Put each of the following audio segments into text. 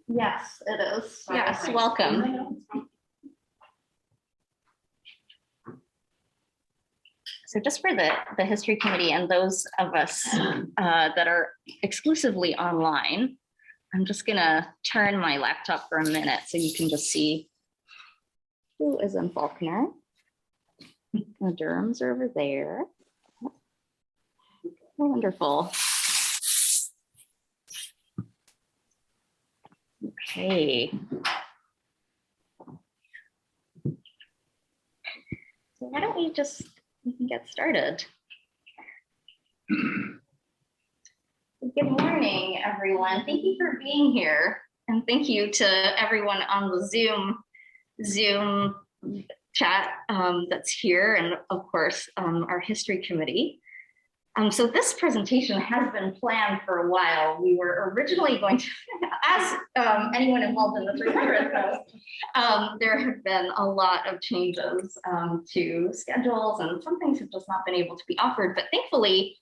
Yes, it is. Yes, welcome. So just for the History Committee and those of us that are exclusively online, I'm just gonna turn my laptop for a minute so you can just see who is in Faulkner. The Durhams are over there. Wonderful. Okay. So why don't we can get started. Good morning, everyone. Thank you for being here. And thank you to everyone on the Zoom chat that's here, and of course, our History Committee. So this presentation has been planned for a while. We were originally going to, as anyone involved in this remembers knows, there have been a lot of changes to schedules, and some things have just not been able to be offered. But thankfully,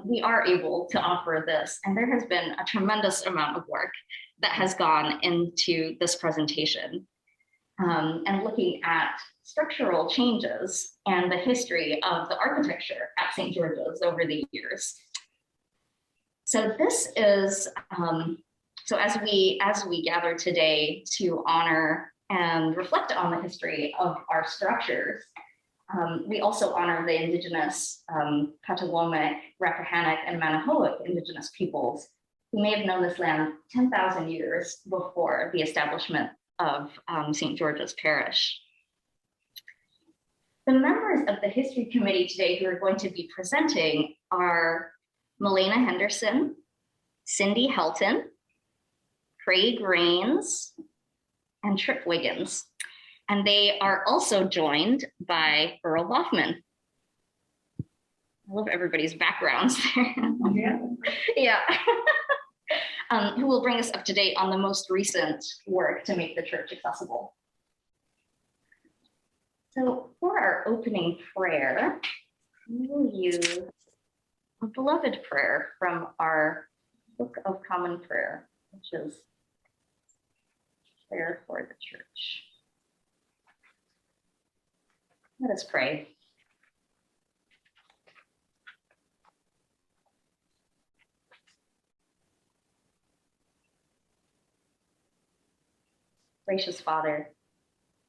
we are able to offer this, and there has been a tremendous amount of work that has gone into this presentation, and looking at structural changes and the history of the architecture at St. George's over the years. So this is, so as we gather today to honor and reflect on the history of our structures, we also honor the indigenous Patawomic, Rappahannock, and Manahoic indigenous peoples who may have known this land 10,000 years before the establishment of St. George's Parish. The members of the History Committee today who are going to be presenting are Melena Henderson, Cindy Helton, Craig Rains, and Trip Wiggins. And they are also joined by Earl Boffman. I love everybody's backgrounds there. Yeah. Who will bring us up to date on the most recent work to make the church accessible. So for our opening prayer, we will use a beloved prayer from our Book of Common Prayer, which is Prayer for the Church. Let us pray. Gracious Father,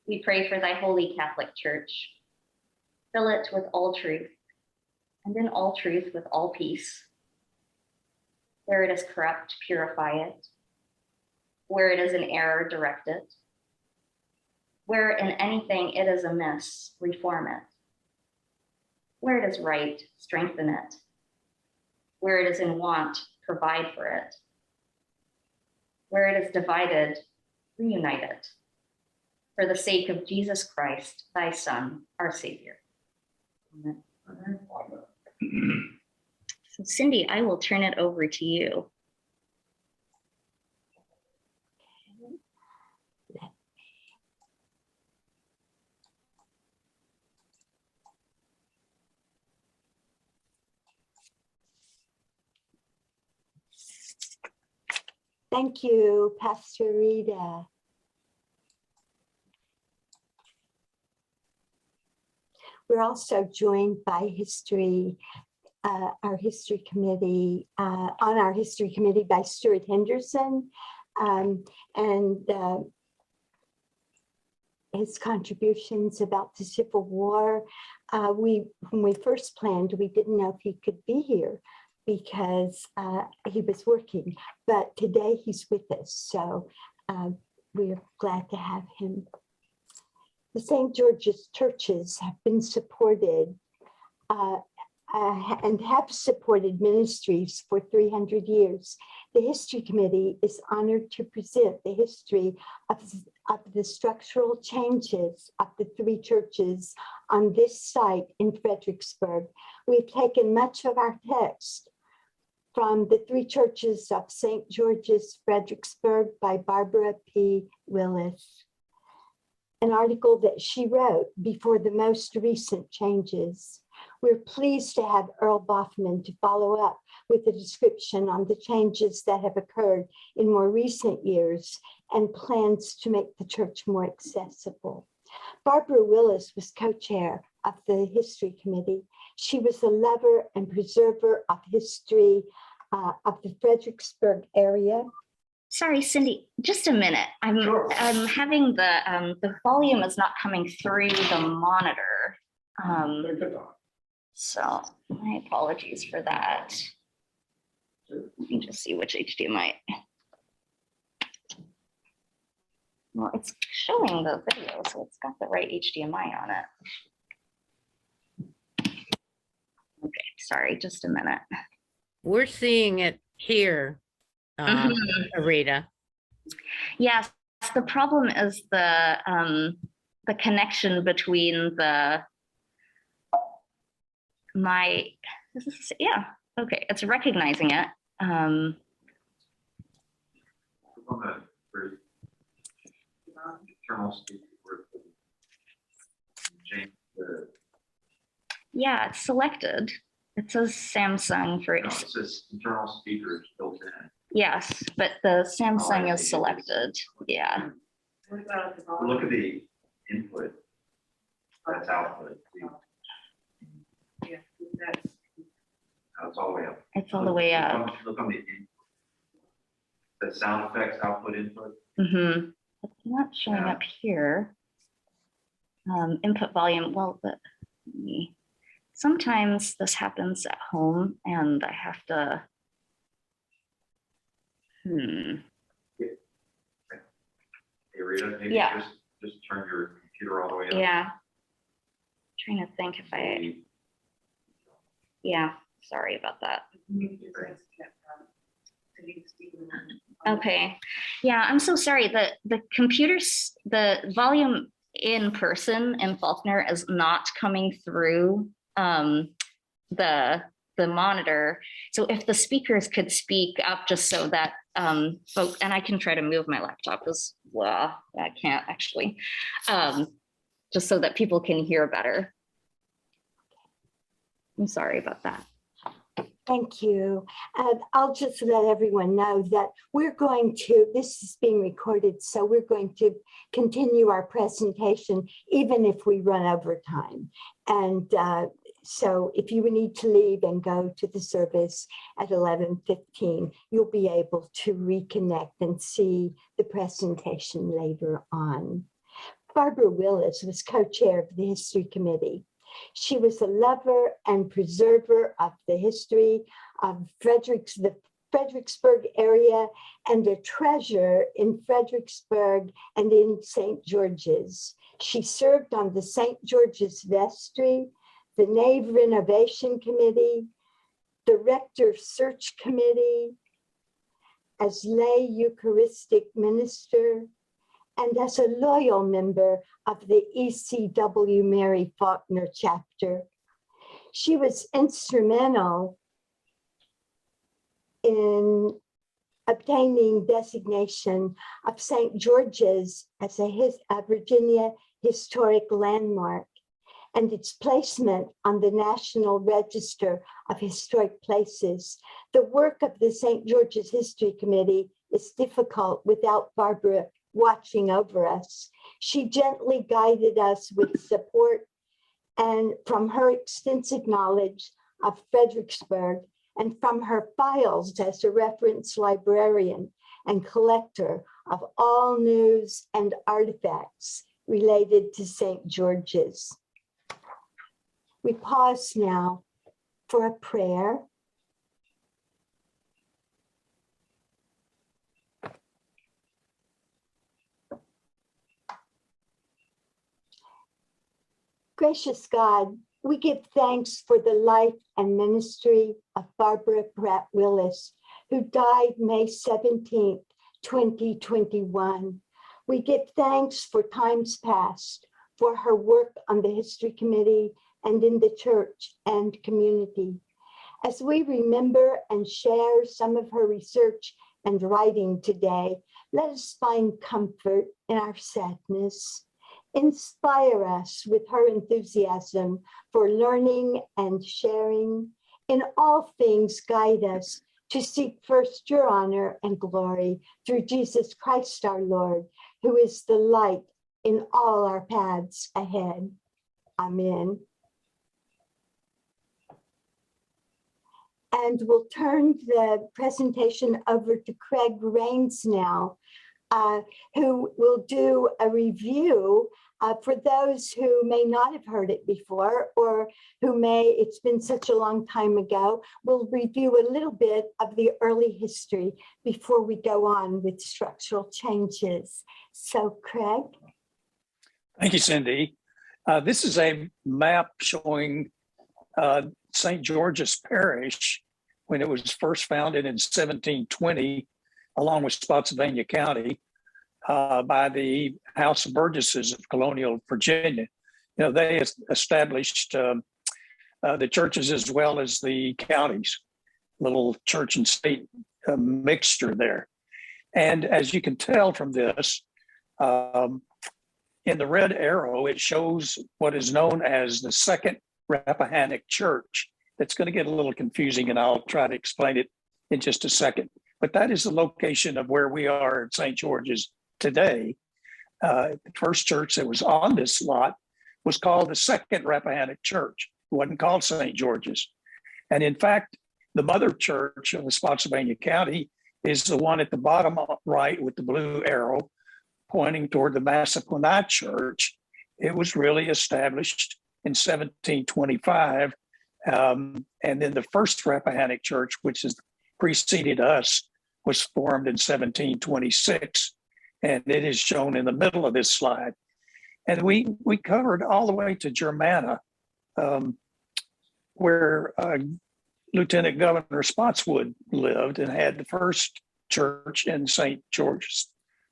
we pray for thy holy Catholic Church. Fill it with all truth, and in all truth with all peace. Where it is corrupt, purify it. Where it is in error, direct it. Where in anything it is amiss, reform it. Where it is right, strengthen it. Where it is in want, provide for it. Where it is divided, reunite it. For the sake of Jesus Christ, thy Son, our Savior. Amen. So Cindy, I will turn it over to you. Thank you, Pastor Rita. We're also joined by our History Committee, on our History Committee by Stuart Henderson, and his contributions about the Civil War. When we first planned, we didn't know if he could be here because he was working, but today he's with us, so we're glad to have him. The St. George's churches have been supported and have supported ministries for 300 years. The History Committee is honored to present the history of the structural changes of the three churches on this site in Fredericksburg. We've taken much of our text from the three churches of St. George's, Fredericksburg by Barbara P. Willis, an article that she wrote before the most recent changes. We're pleased to have Earl Boffman to follow up with a description on the changes that have occurred in more recent years and plans to make the church more accessible. Barbara Willis was co-chair of the History Committee. She was a lover and preserver of history of the Fredericksburg area. Sorry, Cindy, just a minute. I'm having the volume is not coming through the monitor. So my apologies for that. Let me just see which HDMI. Well, it's showing the video, so it's got the right HDMI on it. Okay, sorry, just a minute. We're seeing it here, Arita. Yes, the problem is the connection between okay, it's recognizing it. Yeah, it's selected. It says Samsung for No, it says internal speakers built in. Yes, but the Samsung is selected. Yeah. Look at the input. That's output. Yeah, It's all the way up. It's all the way up. Look on the input. The sound effects output input. Mm-hmm. It's not showing up here. Input volume. Well, sometimes this happens at home, and I have to. Hey, Rita, maybe just turn your computer all the way up. Yeah. Trying to think if I. Yeah. Sorry about that. Okay. Yeah, I'm so sorry. The computers, the volume in person in Faulkner is not coming through the monitor. So if the speakers could speak up just so that folks, and I can try to move my laptop as well. I can't actually, just so that people can hear better. I'm sorry about that. Thank you. And I'll just let everyone know that we're going to, this is being recorded, so we're going to continue our presentation even if we run over time. And so if you need to leave and go to the service at 11:15, you'll be able to reconnect and see the presentation later on. Barbara Willis was co-chair of the History Committee. She was a lover and preserver of the history of the Fredericksburg area and a treasure in Fredericksburg and in St. George's. She served on the St. George's Vestry, the Navy Renovation Committee, the Rector Search Committee, as lay Eucharistic minister, and as a loyal member of the ECW Mary Faulkner chapter. She was instrumental in obtaining designation of St. George's as a Virginia historic landmark and its placement on the National Register of Historic Places. The work of the St. George's History Committee is difficult without Barbara watching over us. She gently guided us with support, and from her extensive knowledge of Fredericksburg and from her files as a reference librarian and collector of all news and artifacts related to St. George's. We pause now for a prayer. Gracious God, we give thanks for the life and ministry of Barbara Pratt Willis, who died May 17th, 2021. We give thanks for times past, for her work on the History Committee and in the church and community. As we remember and share some of her research and writing today, let us find comfort in our sadness. Inspire us with her enthusiasm for learning and sharing. In all things, guide us to seek first your honor and glory through Jesus Christ our Lord, who is the light in all our paths ahead. Amen. And we'll turn the presentation over to Craig Rains now, who will do a review for those who may not have heard it before, or it's been such a long time ago. We'll review a little bit of the early history before we go on with structural changes. So, Craig. Thank you, Cindy. This is a map showing St. George's Parish when it was first founded in 1720, along with Spotsylvania County, by the House of Burgesses of colonial Virginia. They established the churches as well as the counties, little church and state mixture there. And as you can tell from this, in the red arrow, it shows what is known as the Second Rappahannock Church. It's going to get a little confusing, and I'll try to explain it in just a second. But that is the location of where we are at St. George's today. The first church that was on this lot was called the Second Rappahannock Church. It wasn't called St. George's. And in fact, the mother church of the Spotsylvania County is the one at the bottom right with the blue arrow pointing toward the Massaquoi Church. It was really established in 1725. And then the first Rappahannock Church, which is preceded us, was formed in 1726. And it is shown in the middle of this slide. And we covered all the way to Germanna, where Lieutenant Governor Spotswood lived and had the first church in St. George's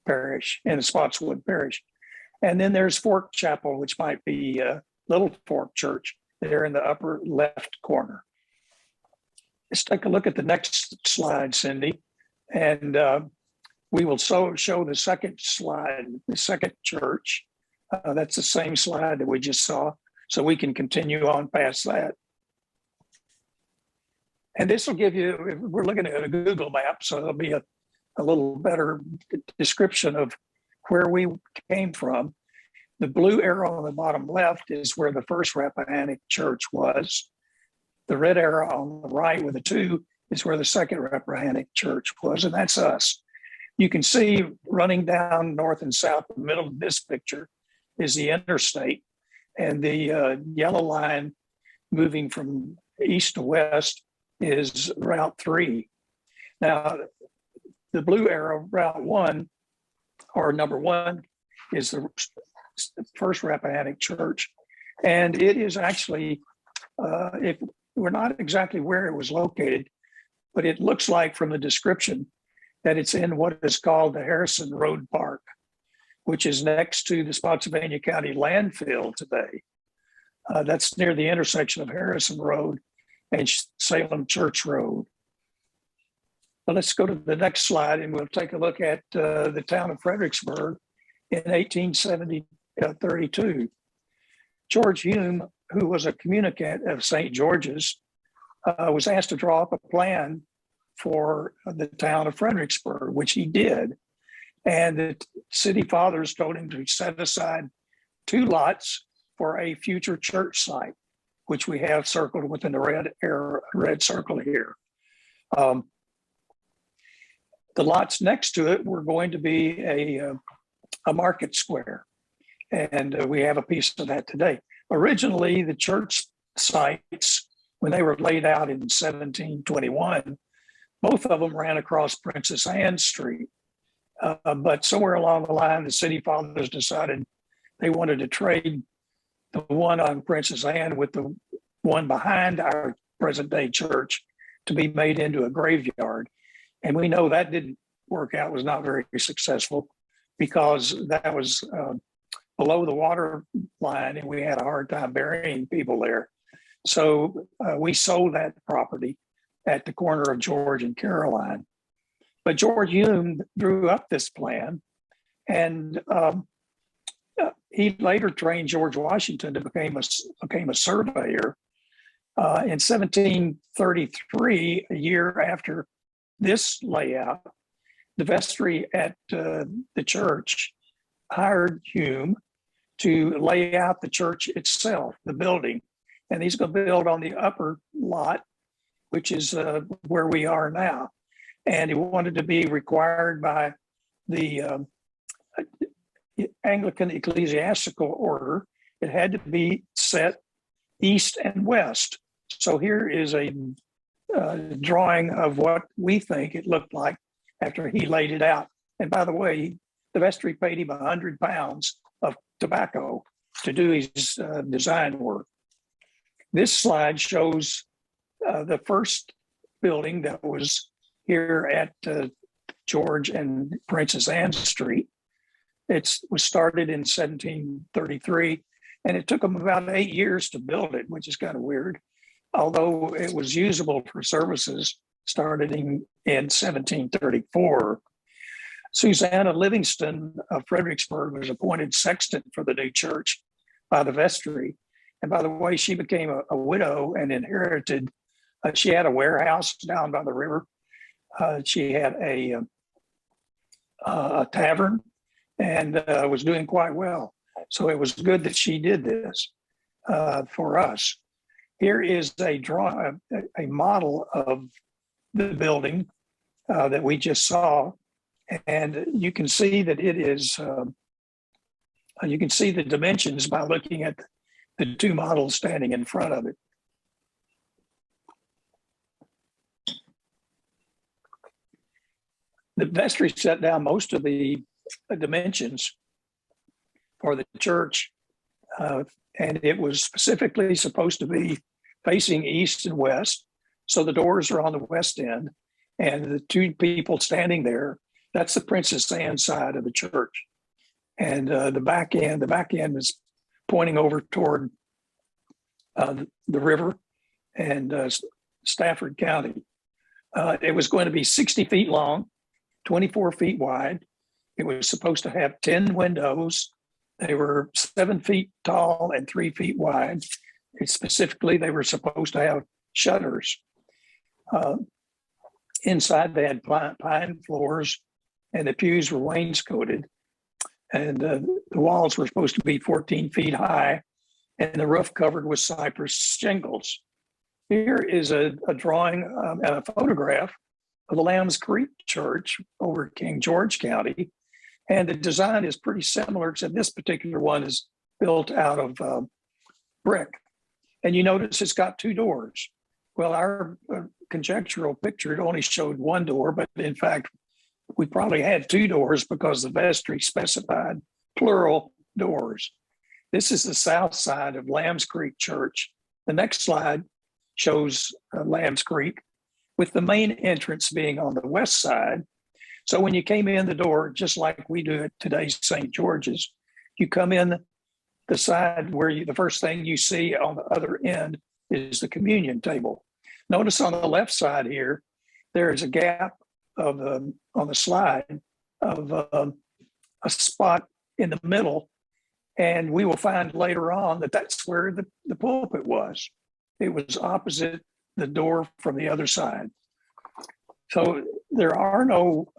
Parish, in the Spotswood Parish. And then there's Fork Chapel, which might be Little Fork Church, there in the upper left corner. Let's take a look at the next slide, Cindy. And we will show the second slide, the second church. That's the same slide that we just saw. So we can continue on past that. And this will give you, we're looking at a Google map, so it'll be a little better description of where we came from. The blue arrow on the bottom left is where the first Rappahannock Church was. The red arrow on the right with the 2 is where the second Rappahannock Church was, and that's us. You can see running down north and south, in the middle of this picture is the interstate, and the yellow line moving from east to west is Route 3. Now, the blue arrow, Route 1, or number 1, is the first Rappahannock Church. And it is actually, if we're not exactly where it was located, but it looks like from the description that it's in what is called the Harrison Road Park, which is next to the Spotsylvania County landfill today. That's near the intersection of Harrison Road and Salem Church Road. Well, let's go to the next slide and we'll take a look at the town of Fredericksburg in 1832. George Hume, who was a communicant of St. George's, was asked to draw up a plan for the town of Fredericksburg, which he did. And the city fathers told him to set aside 2 lots for a future church site, which we have circled within the red circle here. The lots next to it were going to be a market square, and we have a piece of that today. Originally, the church sites, when they were laid out in 1721, both of them ran across Princess Anne Street. But somewhere along the line, the city fathers decided they wanted to trade the one on Princess Anne with the one behind our present day church to be made into a graveyard. And we know that didn't work out, was not very successful, because that was below the water line and we had a hard time burying people there. So we sold that property at the corner of George and Caroline. But George Hume drew up this plan, and he later trained George Washington to become a surveyor. In 1733, a year after this layout, the vestry at the church hired Hume to lay out the church itself, the building. And he's going to build on the upper lot, which is where we are now. And he wanted to be required by the Anglican ecclesiastical order. It had to be set east and west. So here is a drawing of what we think it looked like after he laid it out. And by the way, the vestry paid him £100 of tobacco to do his design work. This slide shows the first building that was here at George and Princess Anne Street. It was started in 1733, and it took them about 8 years to build it, which is kind of weird, although it was usable for services starting in 1734. Susanna Livingston of Fredericksburg was appointed sexton for the new church by the vestry. And by the way, she became a widow and inherited, she had a warehouse down by the river. She had a tavern and was doing quite well. So it was good that she did this for us. Here is a model of the building that we just saw. And you can see that it is, you can see the dimensions by looking at the two models standing in front of it. The vestry set down most of the dimensions for the church, and it was specifically supposed to be facing east and west. So the doors are on the west end, and the two people standing there, that's the Princess Anne side of the church. And the back end is pointing over toward the river and Stafford County. It was going to be 60 feet long, 24 feet wide. It was supposed to have 10 windows. They were 7 feet tall and 3 feet wide. Specifically, they were supposed to have shutters. Inside, they had pine floors, and the pews were wainscoted. And the walls were supposed to be 14 feet high, and the roof covered with cypress shingles. Here is a drawing and a photograph of the Lambs Creek Church over King George County. And the design is pretty similar, except this particular one is built out of brick. And you notice it's got two doors. Well, our conjectural picture, it only showed one door, but in fact, we probably had two doors because the vestry specified plural doors. This is the south side of Lambs Creek Church. The next slide shows Lambs Creek, with the main entrance being on the west side. So when you came in the door, just like we do at today's St. George's, you come in the side where the first thing you see on the other end is the communion table. Notice on the left side here, there is a gap of on the slide of a spot in the middle, and we will find later on that that's where the pulpit was. It was opposite the door from the other side. So there are no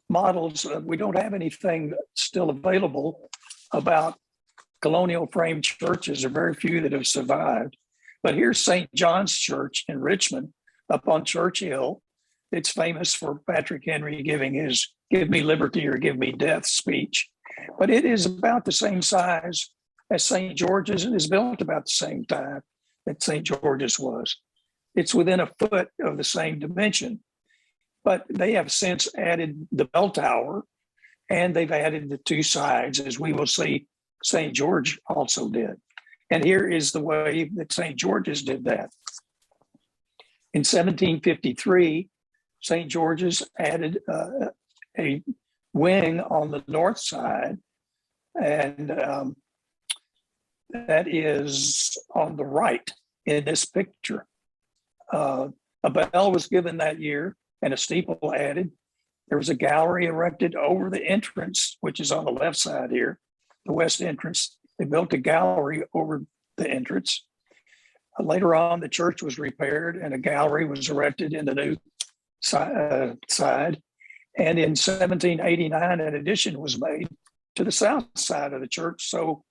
models. We don't have anything still available about colonial frame churches. There are very few that have survived. But here's St. John's Church in Richmond up on Churchill. It's famous for Patrick Henry giving his "Give me liberty or give me death" speech. But it is about the same size as St. George's and is built about the same time that St. George's was. It's within a foot of the same dimension. But they have since added the bell tower, and they've added the two sides, as we will see St. George also did. And here is the way that St. George's did that. In 1753, St. George's added a wing on the north side, and that is on the right in this picture. A bell was given that year and a steeple added. There was a gallery erected over the entrance, which is on the left side here, the west entrance. They built a gallery over the entrance. Later on, the church was repaired and a gallery was erected in the new side. And in 1789, an addition was made to the south side of the church. So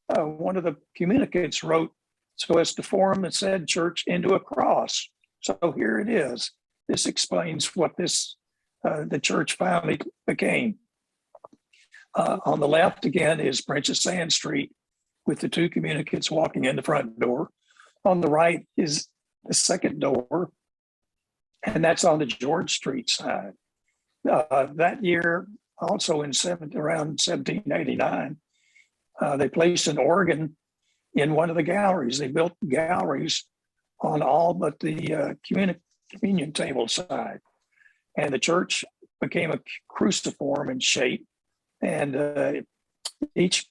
one of the communicants wrote so as to form the said church into a cross. So here it is. This explains what this the church finally became. On the left again is Princess Anne Street with the two communicants walking in the front door. On the right is the second door, and that's on the George Street side. That year, also around 1789, they placed an organ in one of the galleries. They built galleries on all but the communion table side. And the church became a cruciform in shape. And each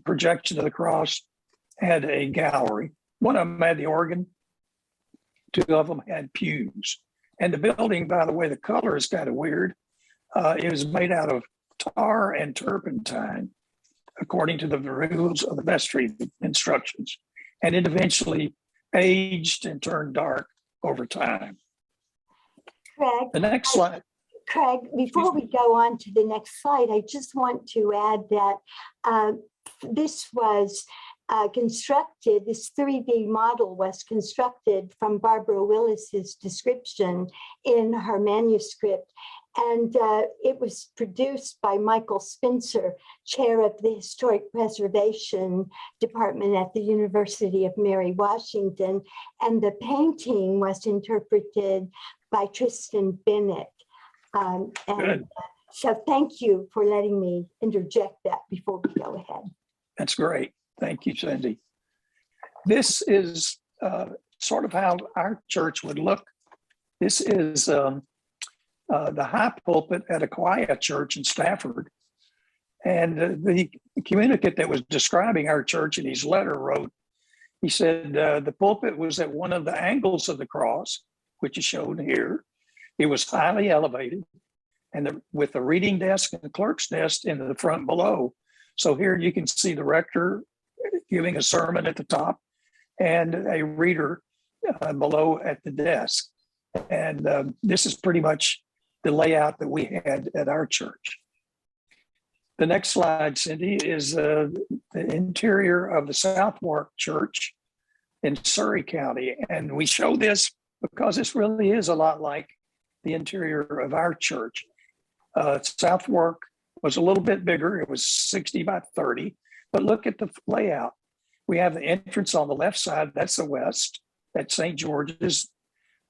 projection of the cross had a gallery. One of them had the organ. Two of them had pews. And the building, by the way, the color is kind of weird. It was made out of tar and turpentine, according to the rules of the vestry instructions. And it eventually aged and turned dark over time. Craig, The next slide. Craig, before we go on to the next slide, I just want to add that this was constructed, this 3D model was constructed from Barbara Willis's description in her manuscript. And it was produced by Michael Spencer, chair of the Historic Preservation Department at the University of Mary Washington. And the painting was interpreted by Tristan Bennett. So thank you for letting me interject that before we go ahead. That's great. Thank you, Cindy. This is sort of how our church would look. This is the High Pulpit at Aquia Church in Stafford. And the communicant that was describing our church in his letter wrote, he said, the pulpit was at one of the angles of the cross, which is shown here. It was highly elevated, and with the reading desk and the clerk's desk in the front below. So here you can see the rector giving a sermon at the top and a reader below at the desk. And this is pretty much the layout that we had at our church. The next slide, Cindy, is the interior of the Southwark Church in Surrey County. And we show this because this really is a lot like the interior of our church. Southwark was a little bit bigger. It was 60 by 30, but look at the layout. We have the entrance on the left side, that's the west, at St. George's,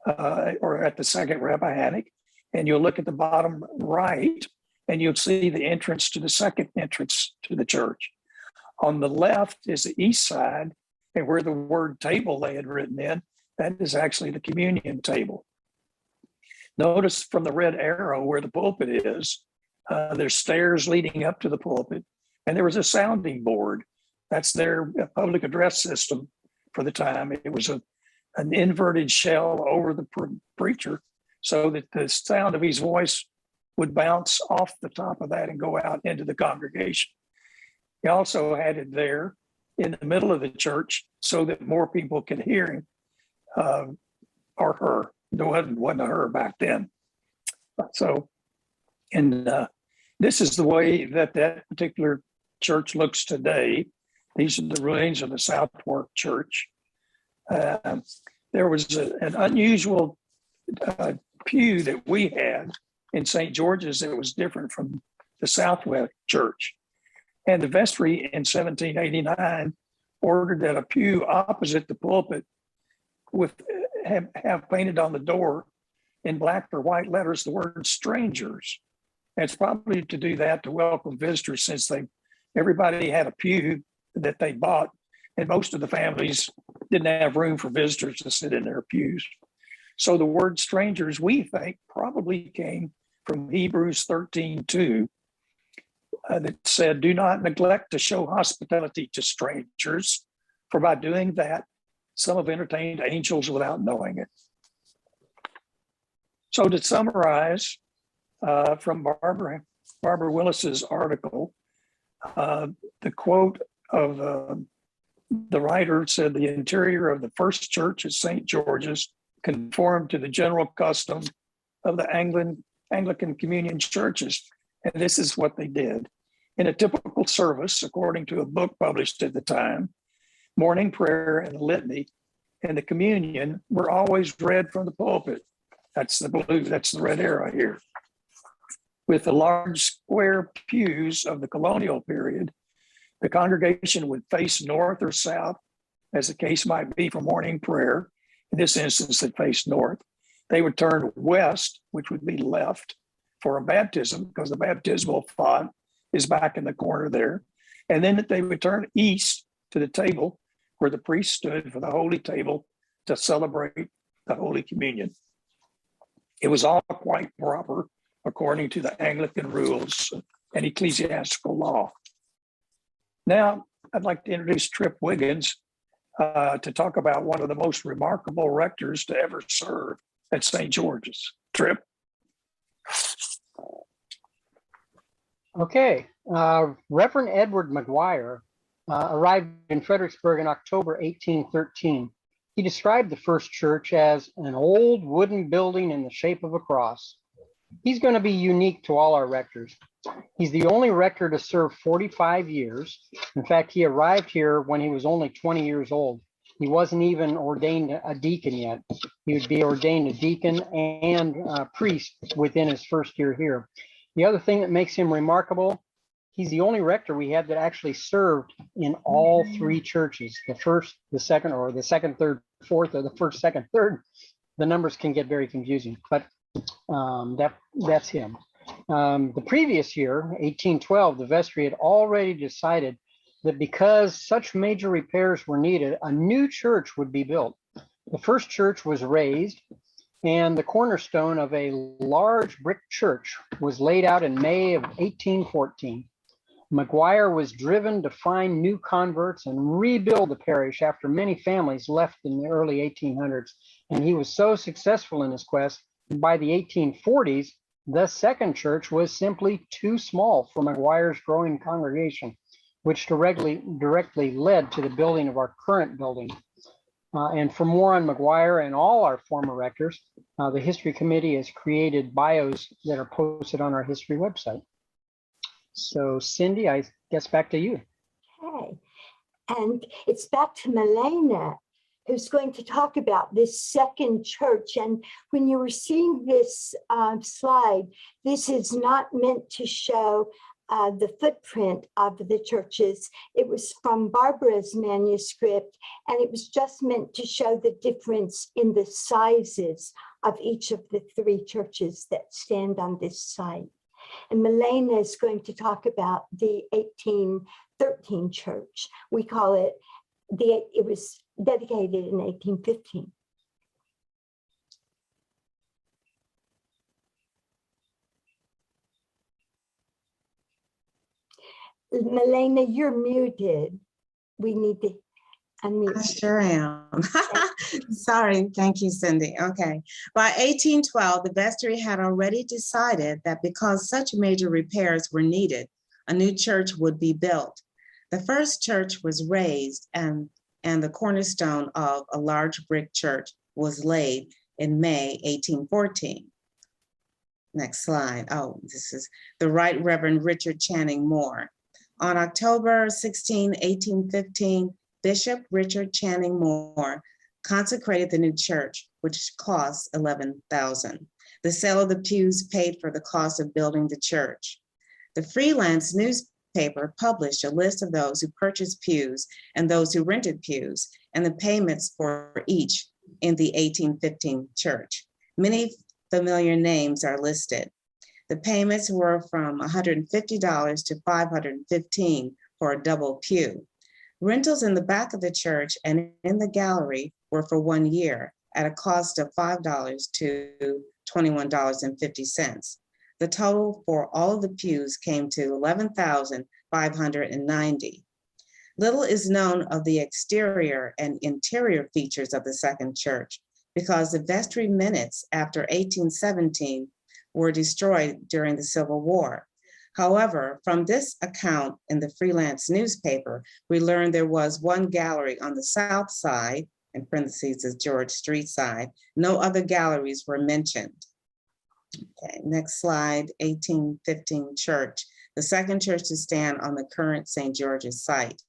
or at the second Rappahannock. And you'll look at the bottom right, and you'll see the entrance to the second entrance to the church. On the left is the east side, and where the word table they had written in, that is actually the communion table. Notice from the red arrow where the pulpit is, there's stairs leading up to the pulpit, and there was a sounding board. That's their public address system for the time. It was an inverted shell over the preacher so that the sound of his voice would bounce off the top of that and go out into the congregation. He also had it there in the middle of the church so that more people could hear him or her. There wasn't a her back then. So, and this is the way that particular church looks today. These are the ruins of the Southwark Church. There was an unusual pew that we had in St. George's that was different from the Southwark Church. And the vestry in 1789 ordered that a pew opposite the pulpit have painted on the door in black or white letters the word strangers. And it's probably to do that to welcome visitors, since everybody had a pew that they bought, and most of the families didn't have room for visitors to sit in their pews. So the word strangers, we think, probably came from Hebrews 13:2, that said, "Do not neglect to show hospitality to strangers, for by doing that, some have entertained angels without knowing it." So to summarize, from Barbara Willis's article. The quote of the writer said, "The interior of the first church at St. George's conformed to the general custom of the Anglican communion churches." And this is what they did. In a typical service, according to a book published at the time, morning prayer and the litany and the communion were always read from the pulpit. That's the red arrow here. With the large square pews of the colonial period, the congregation would face north or south, as the case might be for morning prayer. In this instance, it faced north. They would turn west, which would be left, for a baptism, because the baptismal font is back in the corner there. And then they would turn east to the table where the priest stood for the holy table to celebrate the Holy Communion. It was all quite proper according to the Anglican rules and ecclesiastical law. Now, I'd like to introduce Trip Wiggins to talk about one of the most remarkable rectors to ever serve at St. George's. Trip. Okay, Reverend Edward Mcguire arrived in Fredericksburg in October 1813. He described the first church as an old wooden building in the shape of a cross. He's going to be unique to all our rectors. He's the only rector to serve 45 years. In fact, he arrived here when he was only 20 years old. He wasn't even ordained a deacon yet. He would be ordained a deacon and a priest within his first year here. The other thing that makes him remarkable, he's the only rector we have that actually served in all three churches, the first, the second, or the second, third, fourth, or the first, second, third. The numbers can get very confusing, but that's him. The previous year, 1812, the vestry had already decided that because such major repairs were needed, a new church would be built. The first church was raised, and the cornerstone of a large brick church was laid out in May of 1814. Mcguire was driven to find new converts and rebuild the parish after many families left in the early 1800s. And he was so successful in his quest, by the 1840s, the second church was simply too small for Mcguire's growing congregation, which directly led to the building of our current building. And for more on Mcguire and all our former rectors, the History Committee has created bios that are posted on our history website. So Cindy, I guess back to you. Okay, and it's back to Milena, who's going to talk about this second church. And when you were seeing this slide, this is not meant to show the footprint of the churches. It was from Barbara's manuscript, and it was just meant to show the difference in the sizes of each of the three churches that stand on this site. And Milena is going to talk about the 1813 church. We call it, it was dedicated in 1815. Milena, you're muted. We need to unmute. I sure am. Sorry. Thank you, Cindy. Okay. By 1812, the vestry had already decided that because such major repairs were needed, a new church would be built. The first church was raised and the cornerstone of a large brick church was laid in May 1814. Next slide. Oh, this is the Right Reverend Richard Channing Moore. On October 16, 1815, Bishop Richard Channing Moore consecrated the new church, which cost $11,000. The sale of the pews paid for the cost of building the church. The Freelance newspaper published a list of those who purchased pews and those who rented pews, and the payments for each in the 1815 church. Many familiar names are listed. The payments were from $150 to $515 for a double pew. Rentals in the back of the church and in the gallery were for 1 year at a cost of $5 to $21.50. The total for all of the pews came to $11,590. Little is known of the exterior and interior features of the second church because the vestry minutes after 1817 were destroyed during the Civil War. However, from this account in the freelance newspaper, we learned there was one gallery on the south side, in parentheses, the George Street side. No other galleries were mentioned. Okay, next slide, 1815 church, the second church to stand on the current St. George's site.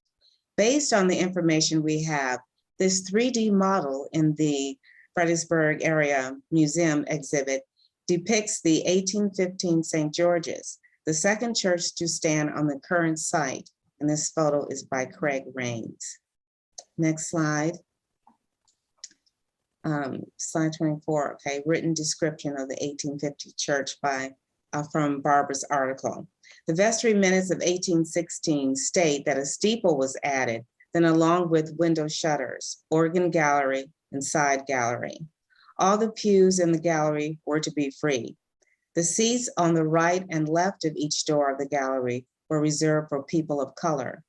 Based on the information we have, this 3D model in the Fredericksburg area museum exhibit depicts the 1815 St. George's, the second church to stand on the current site. And this photo is by Craig Raines. Next slide. Slide 24, okay, written description of the 1850 church from Barbara's article. The vestry minutes of 1816 state that a steeple was added, then along with window shutters, organ gallery, and side gallery. All the pews in the gallery were to be free. The seats on the right and left of each door of the gallery were reserved for people of color.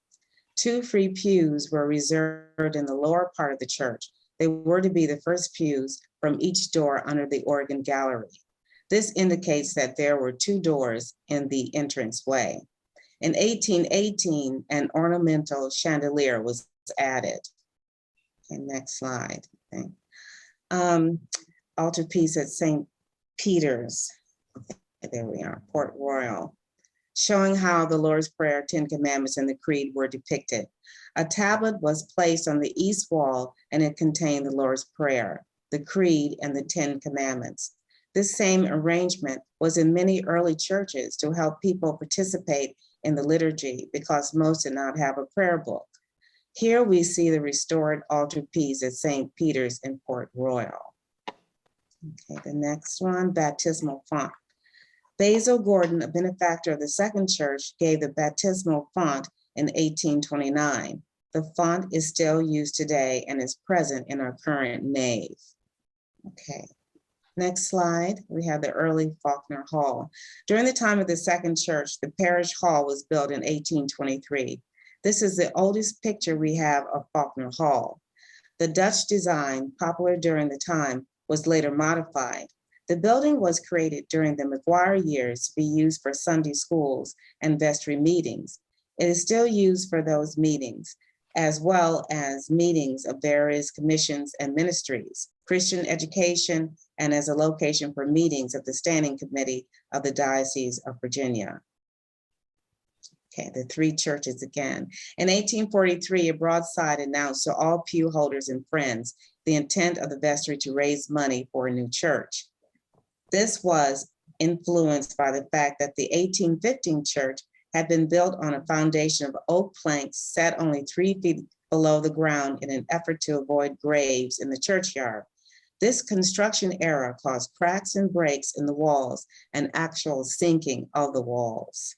2 free pews were reserved in the lower part of the church. They were to be the first pews from each door under the organ gallery. This indicates that there were 2 doors in the entrance way. In 1818, an ornamental chandelier was added. Okay, next slide. Okay. Altarpiece at St. Peter's. Okay, there we are, Port Royal, showing how the Lord's Prayer, 10 Commandments, and the Creed were depicted. A tablet was placed on the east wall, and it contained the Lord's Prayer, the Creed, and the 10 Commandments. This same arrangement was in many early churches to help people participate in the liturgy because most did not have a prayer book. Here we see the restored altarpiece at St. Peter's in Port Royal. Okay, the next one, Baptismal Font. Basil Gordon, a benefactor of the second church, gave the baptismal font in 1829. The font is still used today and is present in our current nave. Okay, next slide. We have the early Faulkner Hall. During the time of the second church, the parish hall was built in 1823. This is the oldest picture we have of Faulkner Hall. The Dutch design, popular during the time, was later modified. The building was created during the Mcguire years to be used for Sunday schools and vestry meetings. It is still used for those meetings, as well as meetings of various commissions and ministries, Christian education, and as a location for meetings of the Standing Committee of the Diocese of Virginia. Okay, the 3 churches again. In 1843, a broadside announced to all pew holders and friends the intent of the vestry to raise money for a new church. This was influenced by the fact that the 1815 church had been built on a foundation of oak planks set only 3 feet below the ground in an effort to avoid graves in the churchyard. This construction error caused cracks and breaks in the walls and actual sinking of the walls.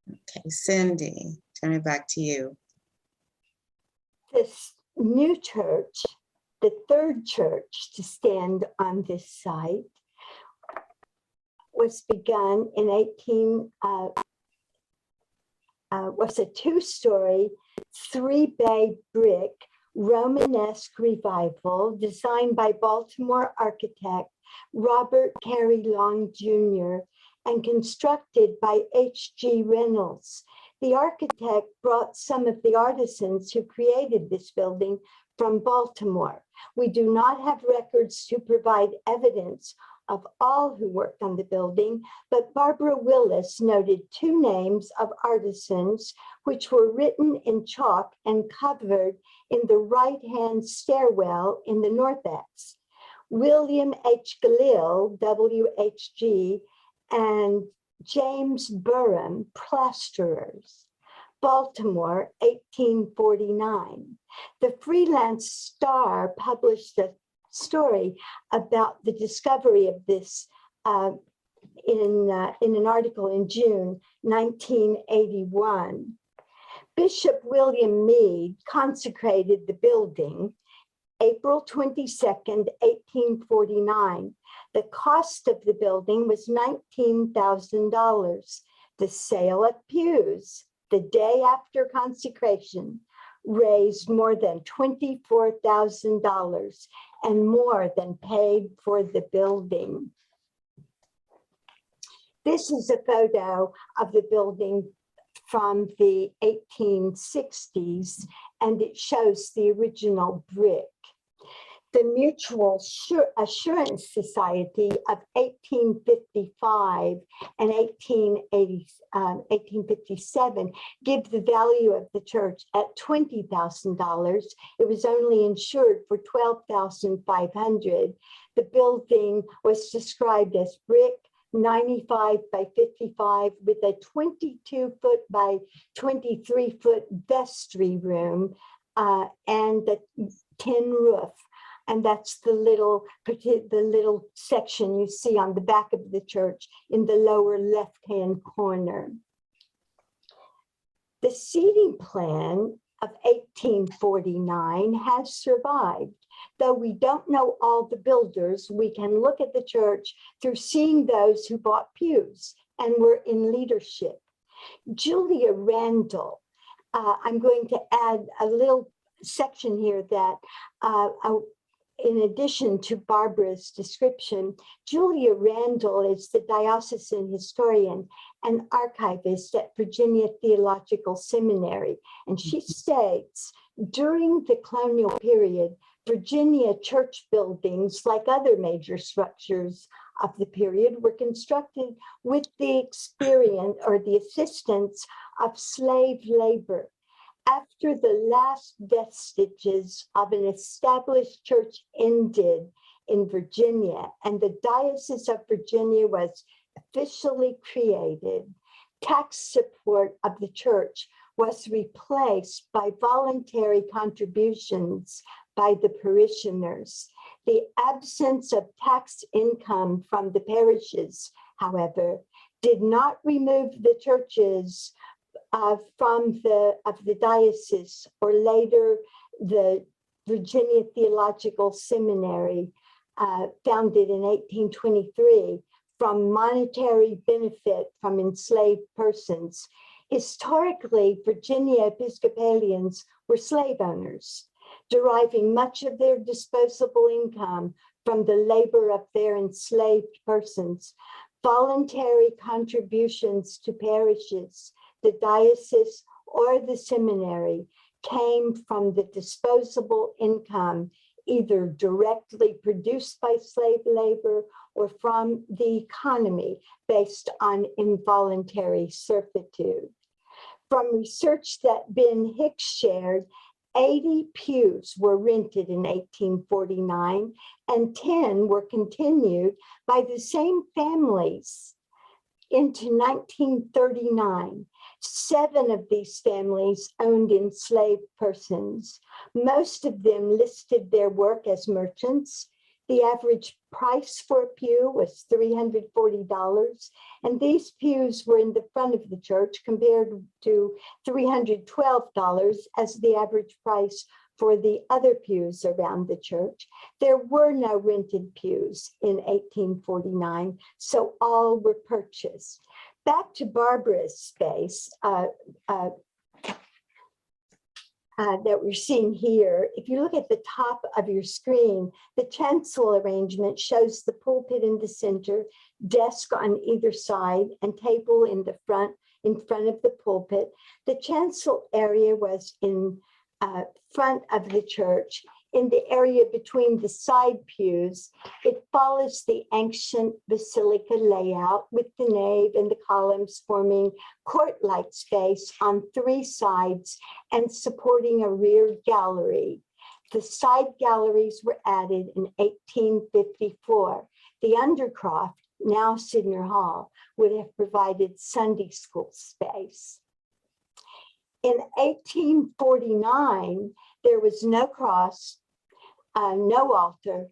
Okay, Cindy, turn it back to you. This new church, the third church to stand on this site, was begun in was a 2-story, 3-bay brick Romanesque revival designed by Baltimore architect Robert Carey Long Jr. and constructed by H.G. Reynolds. The architect brought some of the artisans who created this building from Baltimore. We do not have records to provide evidence of all who worked on the building, but Barbara Willis noted 2 names of artisans which were written in chalk and covered in the right-hand stairwell in the north apse. William H. Galil, WHG, and James Burham, plasterers. Baltimore, 1849. The Freelance Star published a story about the discovery of this in an article in June 1981. Bishop William Meade consecrated the building April 22nd, 1849. The cost of the building was $19,000. The sale of pews the day after consecration raised more than $24,000 and more than paid for the building. This is a photo of the building from the 1860s, and it shows the original brick. The Mutual Assurance Society of 1855 and 1857 give the value of the church at $20,000. It was only insured for $12,500. The building was described as brick, 95 by 55, with a 22-foot by 23-foot vestry room and a tin roof. And that's the little section you see on the back of the church in the lower left-hand corner. The seating plan of 1849 has survived. Though we don't know all the builders, we can look at the church through seeing those who bought pews and were in leadership. Julia Randall, I'm going to add a little section here that in addition to Barbara's description, Julia Randall is the diocesan historian and archivist at Virginia Theological Seminary. And she states, during the colonial period, Virginia church buildings, like other major structures of the period, were constructed with the experience or the assistance of slave labor. After the last vestiges of an established church ended in Virginia and the Diocese of Virginia was officially created, tax support of the church was replaced by voluntary contributions by the parishioners. The absence of tax income from the parishes, however, did not remove the churches from the diocese, or later the Virginia Theological Seminary, founded in 1823, from monetary benefit from enslaved persons. Historically, Virginia Episcopalians were slave owners, deriving much of their disposable income from the labor of their enslaved persons. Voluntary contributions to parishes, the diocese, or the seminary came from the disposable income, either directly produced by slave labor or from the economy based on involuntary servitude. From research that Ben Hicks shared, 80 pews were rented in 1849 and 10 were continued by the same families into 1939. 7 of these families owned enslaved persons. Most of them listed their work as merchants. The average price for a pew was $340, and these pews were in the front of the church compared to $312 as the average price for the other pews around the church. There were no rented pews in 1849, so all were purchased. Back to Barbara's space that we're seeing here. If you look at the top of your screen, the chancel arrangement shows the pulpit in the center, desk on either side, and table in front of the pulpit. The chancel area was in front of the church. In the area between the side pews, it follows the ancient basilica layout with the nave and the columns forming court-like space on 3 sides and supporting a rear gallery. The side galleries were added in 1854. The undercroft, now Sidner Hall, would have provided Sunday school space. In 1849, there was no cross, no altar,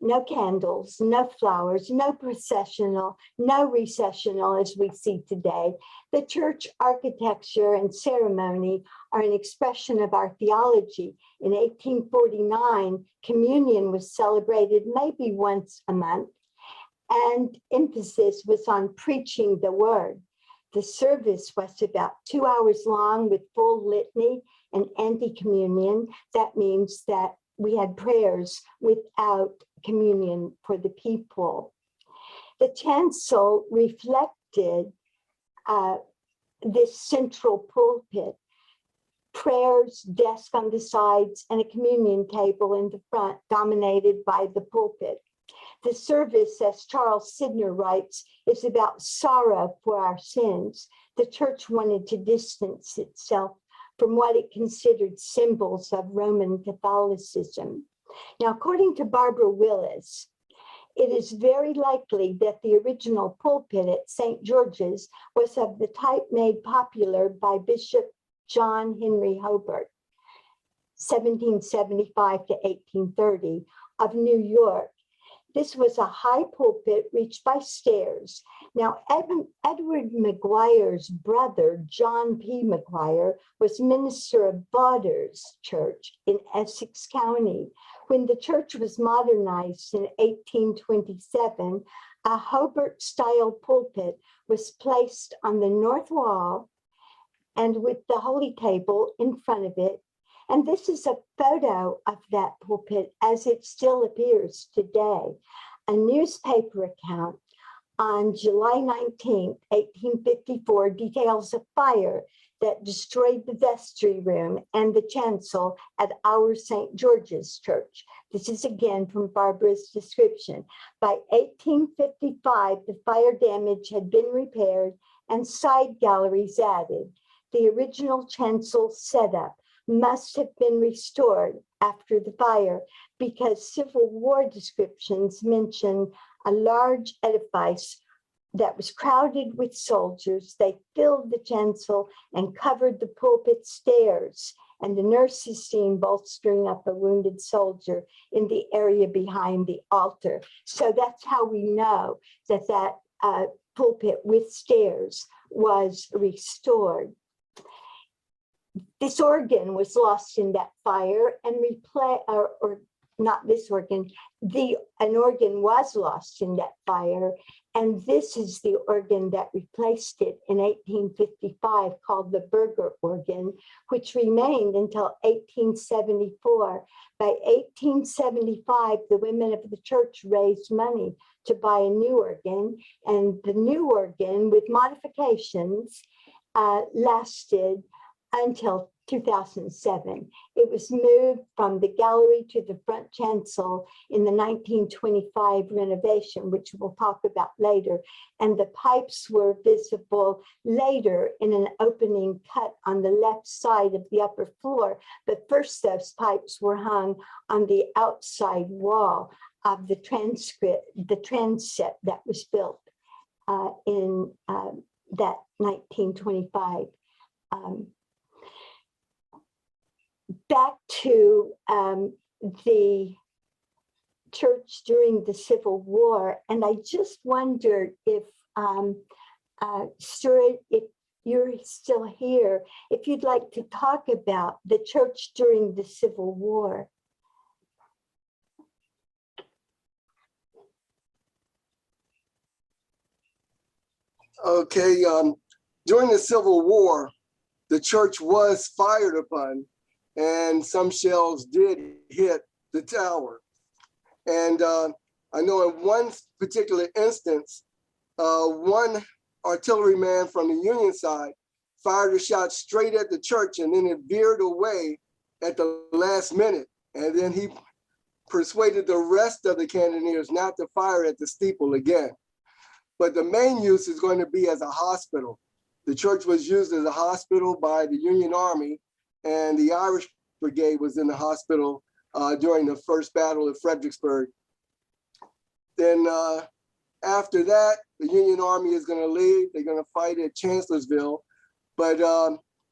no candles, no flowers, no processional, no recessional as we see today. The church architecture and ceremony are an expression of our theology. In 1849, communion was celebrated maybe once a month, and emphasis was on preaching the word. The service was about 2 hours long with full litany and anti-communion. That means that we had prayers without communion for the people. The chancel reflected this central pulpit, prayers, desk on the sides, and a communion table in the front dominated by the pulpit. The service, as Charles Sidner writes, is about sorrow for our sins. The church wanted to distance itself from what it considered symbols of Roman Catholicism. Now, according to Barbara Willis, it is very likely that the original pulpit at St. George's was of the type made popular by Bishop John Henry Hobart, 1775 to 1830, of New York. This was a high pulpit reached by stairs. Now, Edward Mcguire's brother, John P. Mcguire, was minister of Bauders Church in Essex County. When the church was modernized in 1827, a Hobart-style pulpit was placed on the north wall and with the holy table in front of it. And this is a photo of that pulpit as it still appears today. A newspaper account on July 19, 1854, details a fire that destroyed the vestry room and the chancel at our St. George's Church. This is again from Barbara's description. By 1855, the fire damage had been repaired and side galleries added. The original chancel setup must have been restored after the fire because Civil War descriptions mention a large edifice that was crowded with soldiers. They filled the chancel and covered the pulpit stairs, and the nurse is seen bolstering up a wounded soldier in the area behind the altar. So that's how we know that that pulpit with stairs was restored. This organ was lost in that fire and or not this organ, an organ was lost in that fire. And this is the organ that replaced it in 1855 called the Berger organ, which remained until 1874. By 1875, the women of the church raised money to buy a new organ, and the new organ with modifications lasted until 2007. It was moved from the gallery to the front chancel in the 1925 renovation, which we'll talk about later. And the pipes were visible later in an opening cut on the left side of the upper floor. But first, those pipes were hung on the outside wall of the transept that was built in that 1925. Back to the church during the Civil War, and I just wondered if, Stuart, if you're still here, if you'd like to talk about the church during the Civil War. Okay, during the Civil War, the church was fired upon, and some shells did hit the tower. And I know in one particular instance, one artilleryman from the Union side fired a shot straight at the church, and then it veered away at the last minute. And then he persuaded the rest of the cannoneers not to fire at the steeple again. But the main use is going to be as a hospital. The church was used as a hospital by the Union Army, and the Irish Brigade was in the hospital during the first battle of Fredericksburg. Then after that, the Union Army is going to leave. They're going to fight at Chancellorsville. But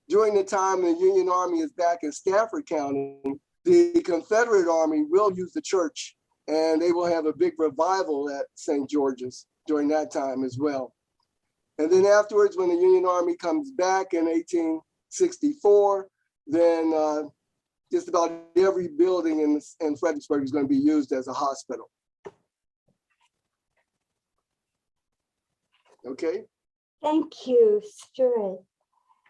during the time the Union Army is back in Stafford County, the Confederate Army will use the church, and they will have a big revival at St. George's during that time as well. And then afterwards, when the Union Army comes back in 1864, then just about every building in Fredericksburg is going to be used as a hospital. Okay. Thank you, Stuart.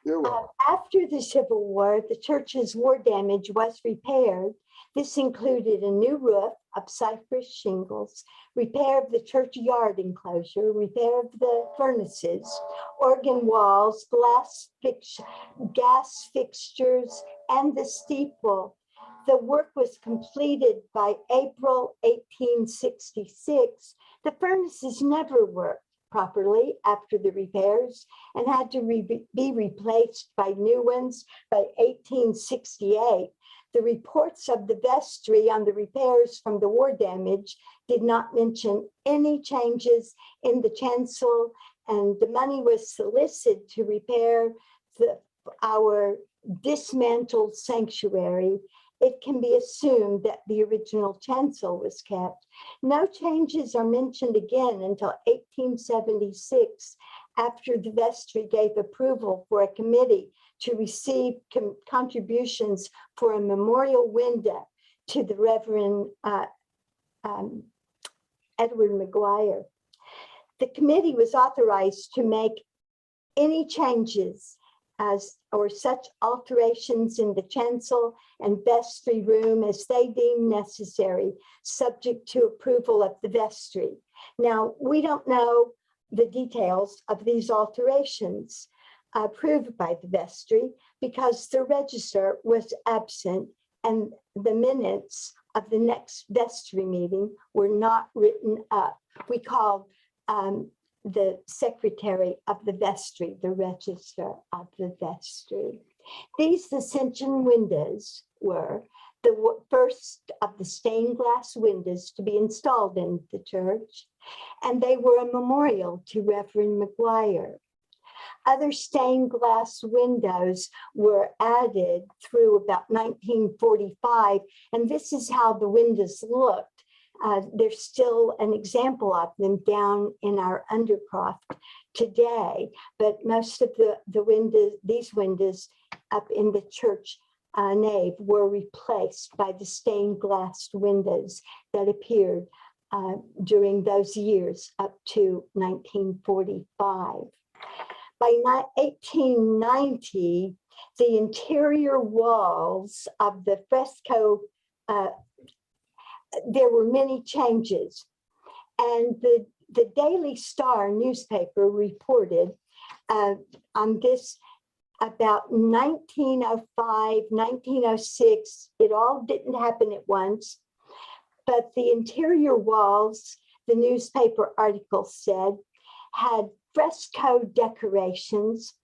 You're welcome. After the Civil War, the church's war damage was repaired. This included a new roof of cypress shingles, repair of the church yard enclosure, repair of the furnaces, organ walls, gas fixtures, and the steeple. The work was completed by April 1866. The furnaces never worked properly after the repairs and had to be replaced by new ones by 1868. The reports of the vestry on the repairs from the war damage did not mention any changes in the chancel, and the money was solicited to repair our dismantled sanctuary. It can be assumed that the original chancel was kept. No changes are mentioned again until 1876, after the vestry gave approval for a committee to receive contributions for a memorial window to the Reverend Edward Mcguire. The committee was authorized to make any changes or such alterations in the chancel and vestry room as they deemed necessary, subject to approval of the vestry. Now, we don't know the details of these alterations approved by the vestry because the register was absent and the minutes of the next vestry meeting were not written up. We called the secretary of the vestry, the register of the vestry. These ascension windows were the first of the stained glass windows to be installed in the church, and they were a memorial to Reverend Mcguire. Other stained glass windows were added through about 1945, and this is how the windows looked. There's still an example of them down in our undercroft today, but most of the windows, these windows up in the church nave were replaced by the stained glass windows that appeared during those years up to 1945. By 1890, the interior walls of the fresco, there were many changes. And the Daily Star newspaper reported on this about 1905, 1906. It all didn't happen at once, but the interior walls, the newspaper article said, had fresco decorations.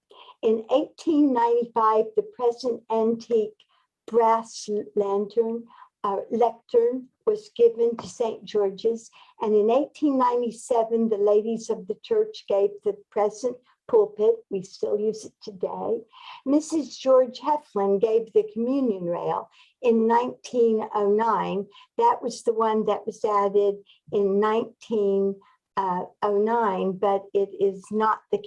In 1895, the present antique brass lectern was given to St. George's, and in 1897, the ladies of the church gave the present pulpit. We still use it today. Mrs. George Heflin gave the communion rail in 1909. That was the one that was added in 1909, but it is not the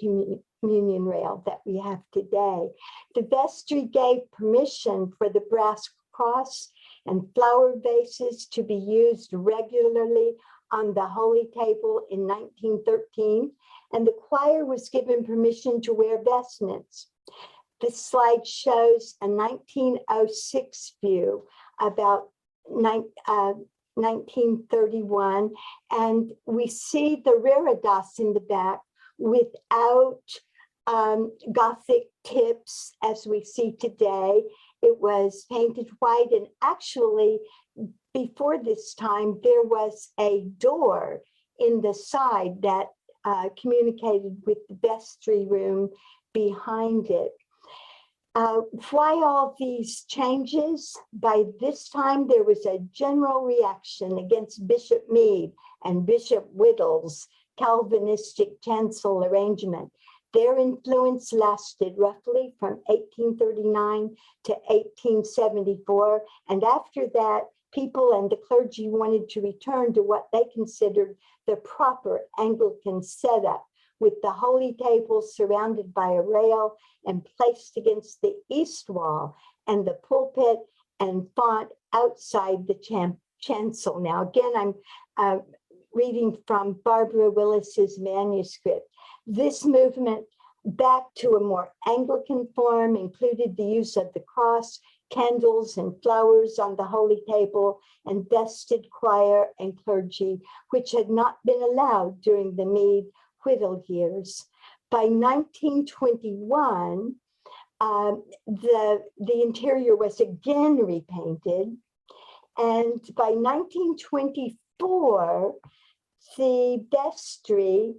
communion rail that we have today. The vestry gave permission for the brass cross and flower vases to be used regularly on the holy table in 1913, and the choir was given permission to wear vestments. This slide shows a 1906 view about 1931, and we see the reredos in the back without Gothic tips as we see today. It was painted white, and actually before this time there was a door in the side that communicated with the vestry room behind it. Why all these changes? By this time, there was a general reaction against Bishop Meade and Bishop Whittle's Calvinistic chancel arrangement. Their influence lasted roughly from 1839 to 1874. And after that, people and the clergy wanted to return to what they considered the proper Anglican setup, with the holy table surrounded by a rail and placed against the east wall, and the pulpit and font outside the chancel. Now, again, I'm reading from Barbara Willis's manuscript. This movement back to a more Anglican form, included the use of the cross, candles and flowers on the holy table, and vested choir and clergy, which had not been allowed during the Meade Whittle years. By 1921, the interior was again repainted. And by 1924, the vestry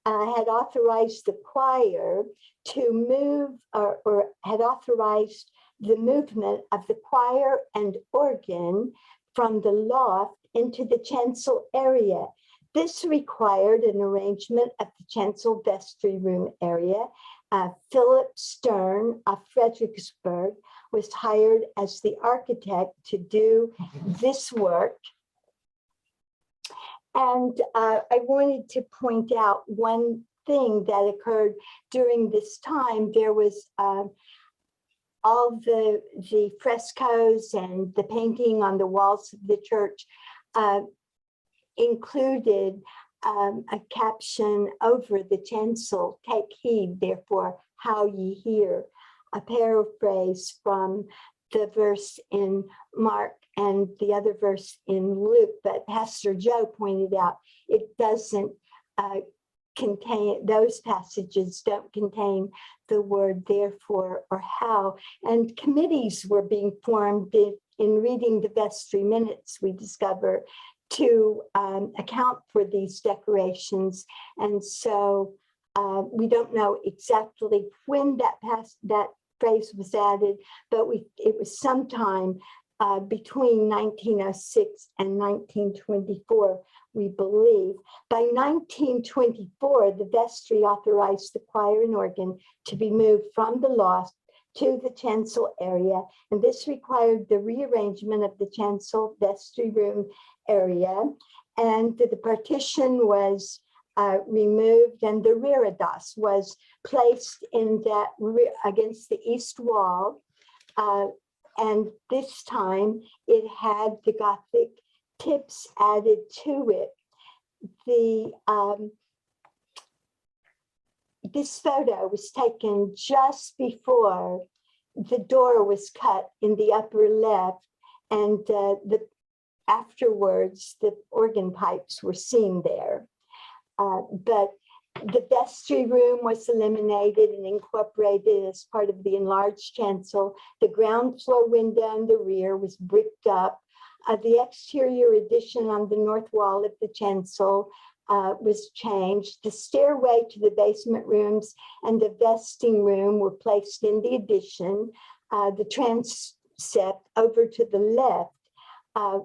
had authorized the choir to move, or had authorized the movement of the choir and organ from the loft into the chancel area. This required an arrangement of the chancel vestry room area. Philip Stern of Fredericksburg was hired as the architect to do this work. And I wanted to point out one thing that occurred during this time. There was all the frescoes and the painting on the walls of the church included a caption over the chancel, "Take heed, therefore, how ye hear," a paraphrase from the verse in Mark and the other verse in Luke. But Pastor Joe pointed out it doesn't contain, those passages don't contain the word therefore or how. And committees were being formed in reading the vestry minutes, we discover, to account for these decorations. And so we don't know exactly when that phrase was added, but it was sometime between 1906 and 1924, we believe. By 1924, the vestry authorized the choir and organ to be moved from the loft to the chancel area, and this required the rearrangement of the chancel vestry room area, and the partition was removed, and the reredos was placed in that against the east wall, and this time it had the Gothic tips added to it. This photo was taken just before the door was cut in the upper left, and afterwards the organ pipes were seen there. But the vestry room was eliminated and incorporated as part of the enlarged chancel. The ground floor window in the rear was bricked up. The exterior addition on the north wall of the chancel was changed. The stairway to the basement rooms and the vesting room were placed in the addition. The transept over to the left,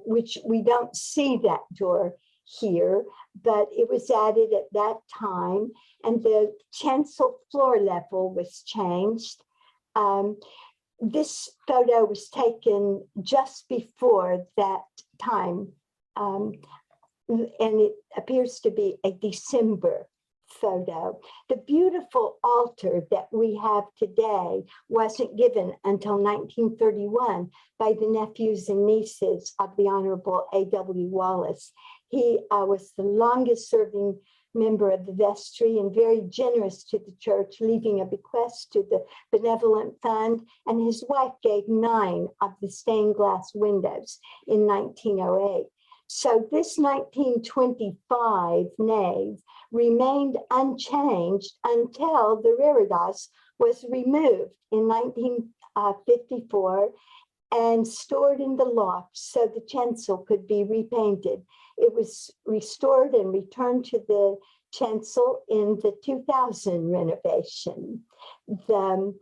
which we don't see that door here, but it was added at that time, and the chancel floor level was changed. This photo was taken just before that time, and it appears to be a December photo. The beautiful altar that we have today wasn't given until 1931 by the nephews and nieces of the Honorable A.W. Wallace. He was the longest serving member of the vestry and very generous to the church, leaving a bequest to the benevolent fund, and his wife gave 9 of the stained glass windows in 1908. So this 1925 nave remained unchanged until the reredos was removed in 1954 and stored in the loft so the chancel could be repainted. It was restored and returned to the chancel in the 2000 renovation. The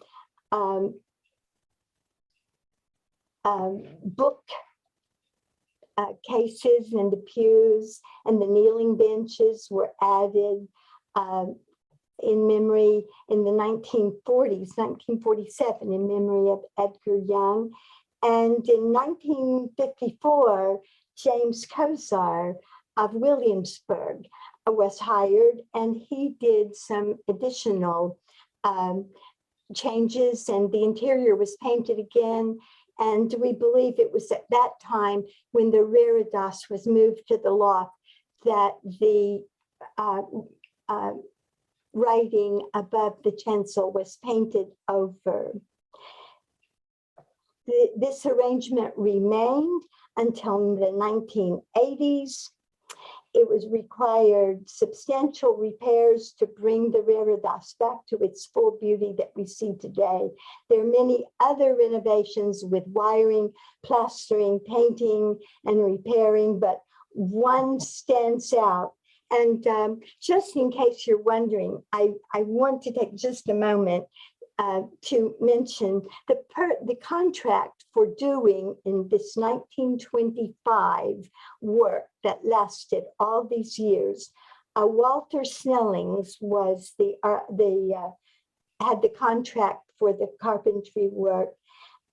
book cases and the pews and the kneeling benches were added in memory in the 1940s, 1947, in memory of Edgar Young. And in 1954, James Kozar of Williamsburg was hired, and he did some additional changes, and the interior was painted again. And we believe it was at that time when the reredos was moved to the loft that the writing above the chancel was painted over. This arrangement remained until the 1980s. It was required substantial repairs to bring the Reredas back to its full beauty that we see today. There are many other renovations with wiring, plastering, painting, and repairing, but one stands out. And just in case you're wondering, I want to take just a moment to mention the contract for doing in this 1925 work that lasted all these years. Walter Snellings was had the contract for the carpentry work.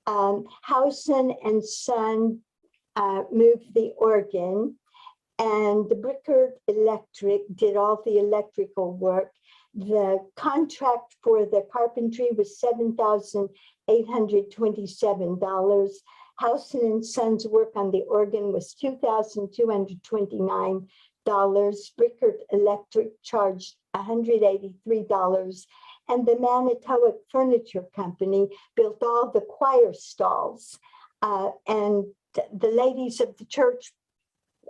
Housen and Son moved the organ, and the Brickert Electric did all the electrical work. The contract for the carpentry was $7,827. Housen and Sons work on the organ was $2,229. Brickert Electric charged $183. And the Manitowoc Furniture Company built all the choir stalls. And the ladies of the church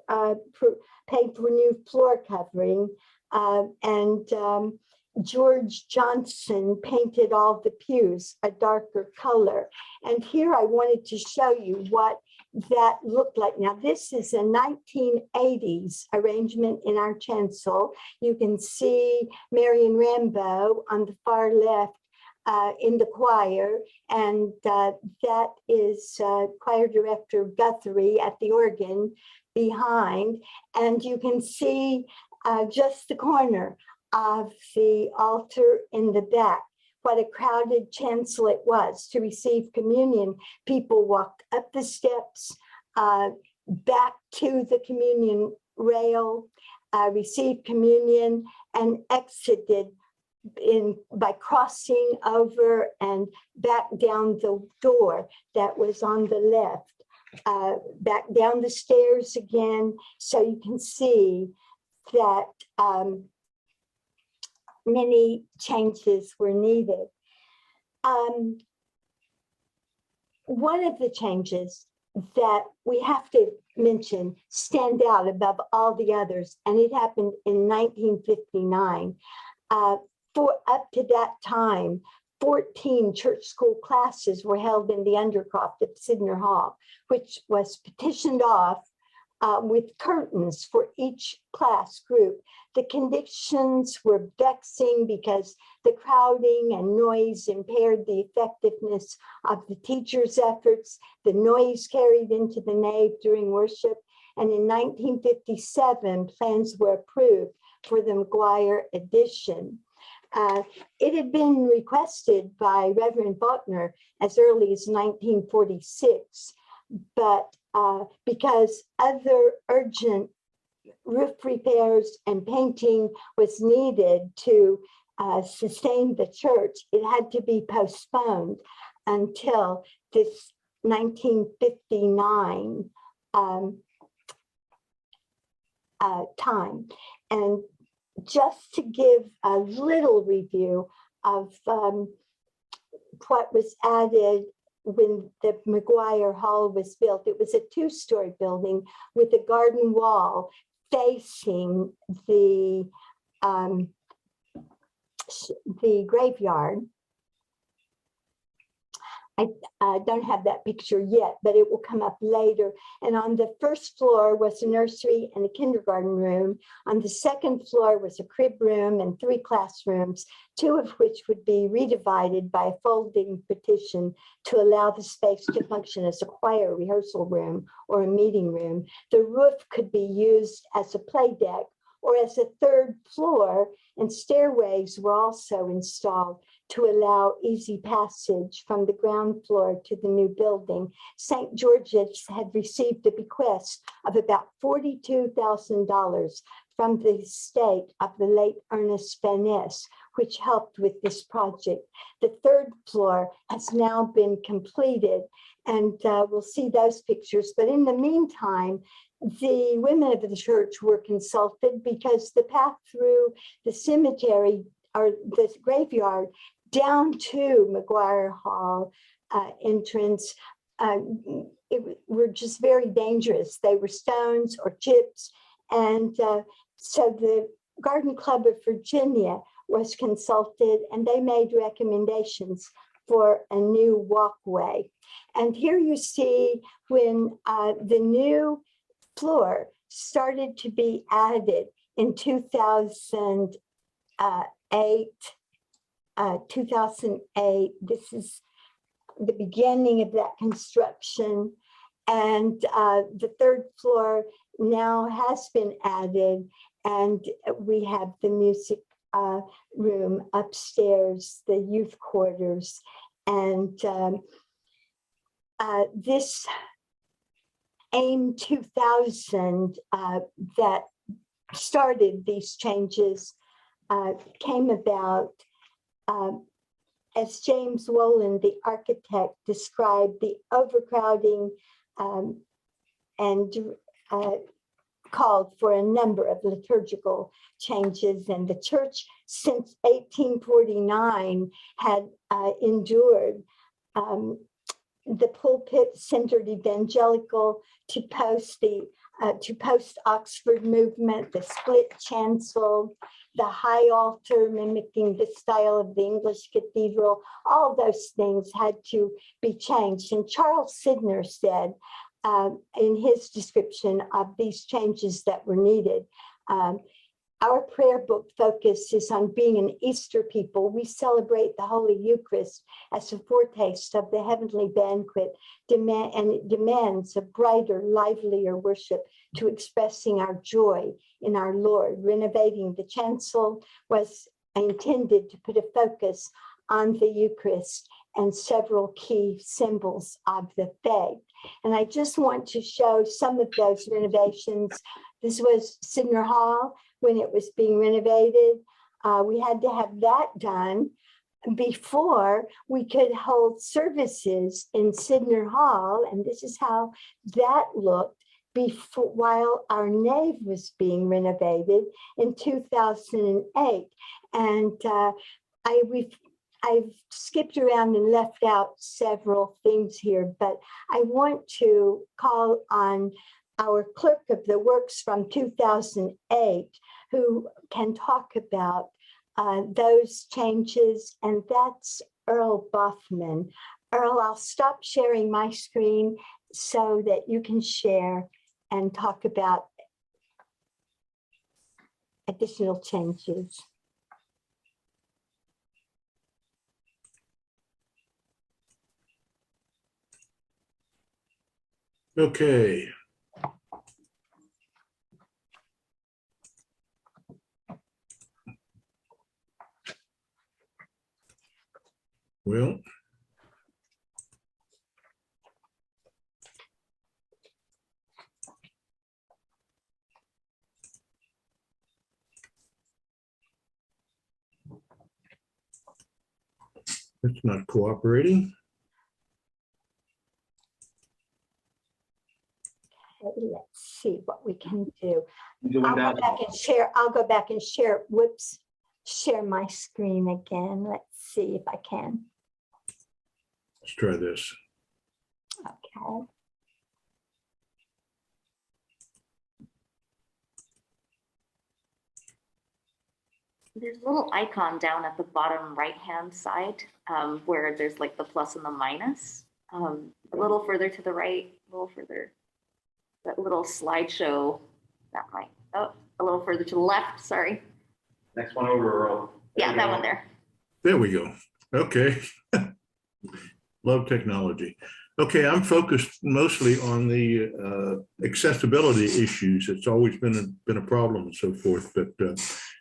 paid for new floor covering. George Johnson painted all the pews a darker color. And here I wanted to show you what that looked like. Now, this is a 1980s arrangement in our chancel. You can see Marion Rambo on the far left in the choir, and that is choir director Guthrie at the organ behind. And you can see just the corner of the altar in the back. What a crowded chancel it was to receive communion. People walked up the steps, back to the communion rail, received communion, and exited by crossing over and back down the door that was on the left, back down the stairs again. So you can see that many changes were needed. One of the changes that we have to mention stand out above all the others, and it happened in 1959. For up to that time, 14 church school classes were held in the Undercroft at Sidner Hall, which was petitioned off with curtains for each class group. The conditions were vexing because the crowding and noise impaired the effectiveness of the teachers' efforts. The noise carried into the nave during worship. And in 1957, plans were approved for the Mcguire addition. It had been requested by Reverend Faulkner as early as 1946, but because other urgent roof repairs and painting was needed to sustain the church, it had to be postponed until this 1959 time. And just to give a little review of what was added when the Mcguire Hall was built. It was a two-story building with a garden wall facing the graveyard. I don't have that picture yet, but it will come up later. And on the first floor was a nursery and a kindergarten room. On the second floor was a crib room and 3 classrooms, 2 of which would be redivided by a folding partition to allow the space to function as a choir rehearsal room or a meeting room. The roof could be used as a play deck or as a 3rd floor, and stairways were also installed to allow easy passage from the ground floor to the new building. St. George's had received a bequest of about $42,000 from the estate of the late Ernest Van Ness, which helped with this project. The 3rd floor has now been completed, and we'll see those pictures. But in the meantime, the women of the church were consulted because the path through the cemetery or the graveyard down to Mcguire Hall entrance were just very dangerous. They were stones or chips. And so the Garden Club of Virginia was consulted, and they made recommendations for a new walkway. And here you see when the new floor started to be added in 2008. 2008, this is the beginning of that construction. And the third floor now has been added, and we have the music room upstairs, the youth quarters. And this AIM 2000 that started these changes came about as James Wolin, the architect, described the overcrowding and called for a number of liturgical changes. And the church since 1849 had endured the pulpit-centered evangelical to post-Oxford movement, the split chancel, the high altar mimicking the style of the English cathedral. All those things had to be changed. And Charles Sidner said in his description of these changes that were needed, our prayer book focuses on being an Easter people. We celebrate the Holy Eucharist as a foretaste of the heavenly banquet, and it demands a brighter, livelier worship to expressing our joy in our Lord. Renovating the chancel was intended to put a focus on the Eucharist and several key symbols of the faith. And I just want to show some of those renovations. This was Sidner Hall when it was being renovated. We had to have that done before we could hold services in Sidner Hall. And this is how that looked before, while our nave was being renovated in 2008. And I've skipped around and left out several things here, but I want to call on our clerk of the works from 2008, who can talk about those changes, and that's Earl Boffman. Earl, I'll stop sharing my screen so that you can share and talk about additional changes. Okay. Well, it's not cooperating. Let's see what we can do. Going I'll down. go back and share. I'll go back and share. Whoops. Share my screen again. Let's see if I can. Let's try this. Okay. There's a little icon down at the bottom right-hand side where there's like the plus and the minus. A little further to the right, a little further. That little slideshow, that might, oh, a little further to the left, sorry. Next one over, Earl. Yeah, that one there. There we go. Okay. Love technology. Okay, I'm focused mostly on the accessibility issues. It's always been a problem and so forth, but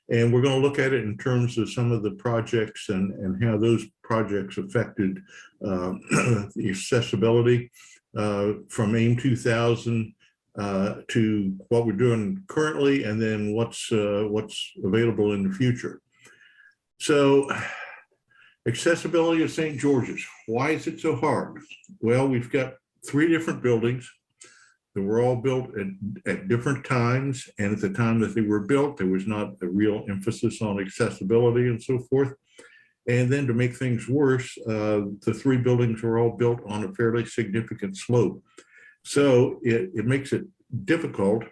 and we're going to look at it in terms of some of the projects and how those projects affected the accessibility from AIM 2000 to what we're doing currently, and then what's available in the future. So accessibility of St. George's, why is it so hard? Well, we've got 3 different buildings. They were all built at different times. And at the time that they were built, there was not a real emphasis on accessibility and so forth. And then to make things worse, the three buildings were all built on a fairly significant slope. So it makes it difficult.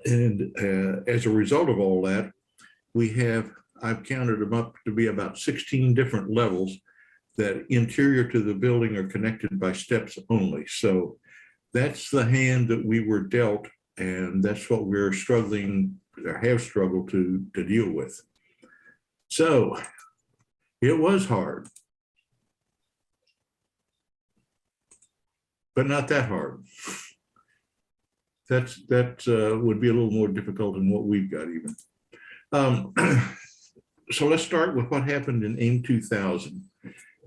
And as a result of all that, I've counted them up to be about 16 different levels that interior to the building are connected by steps only. So that's the hand that we were dealt, and that's what we're struggling or have struggled to deal with. So it was hard, but not that hard. That would be a little more difficult than what we've got even. So let's start with what happened in AIM 2000.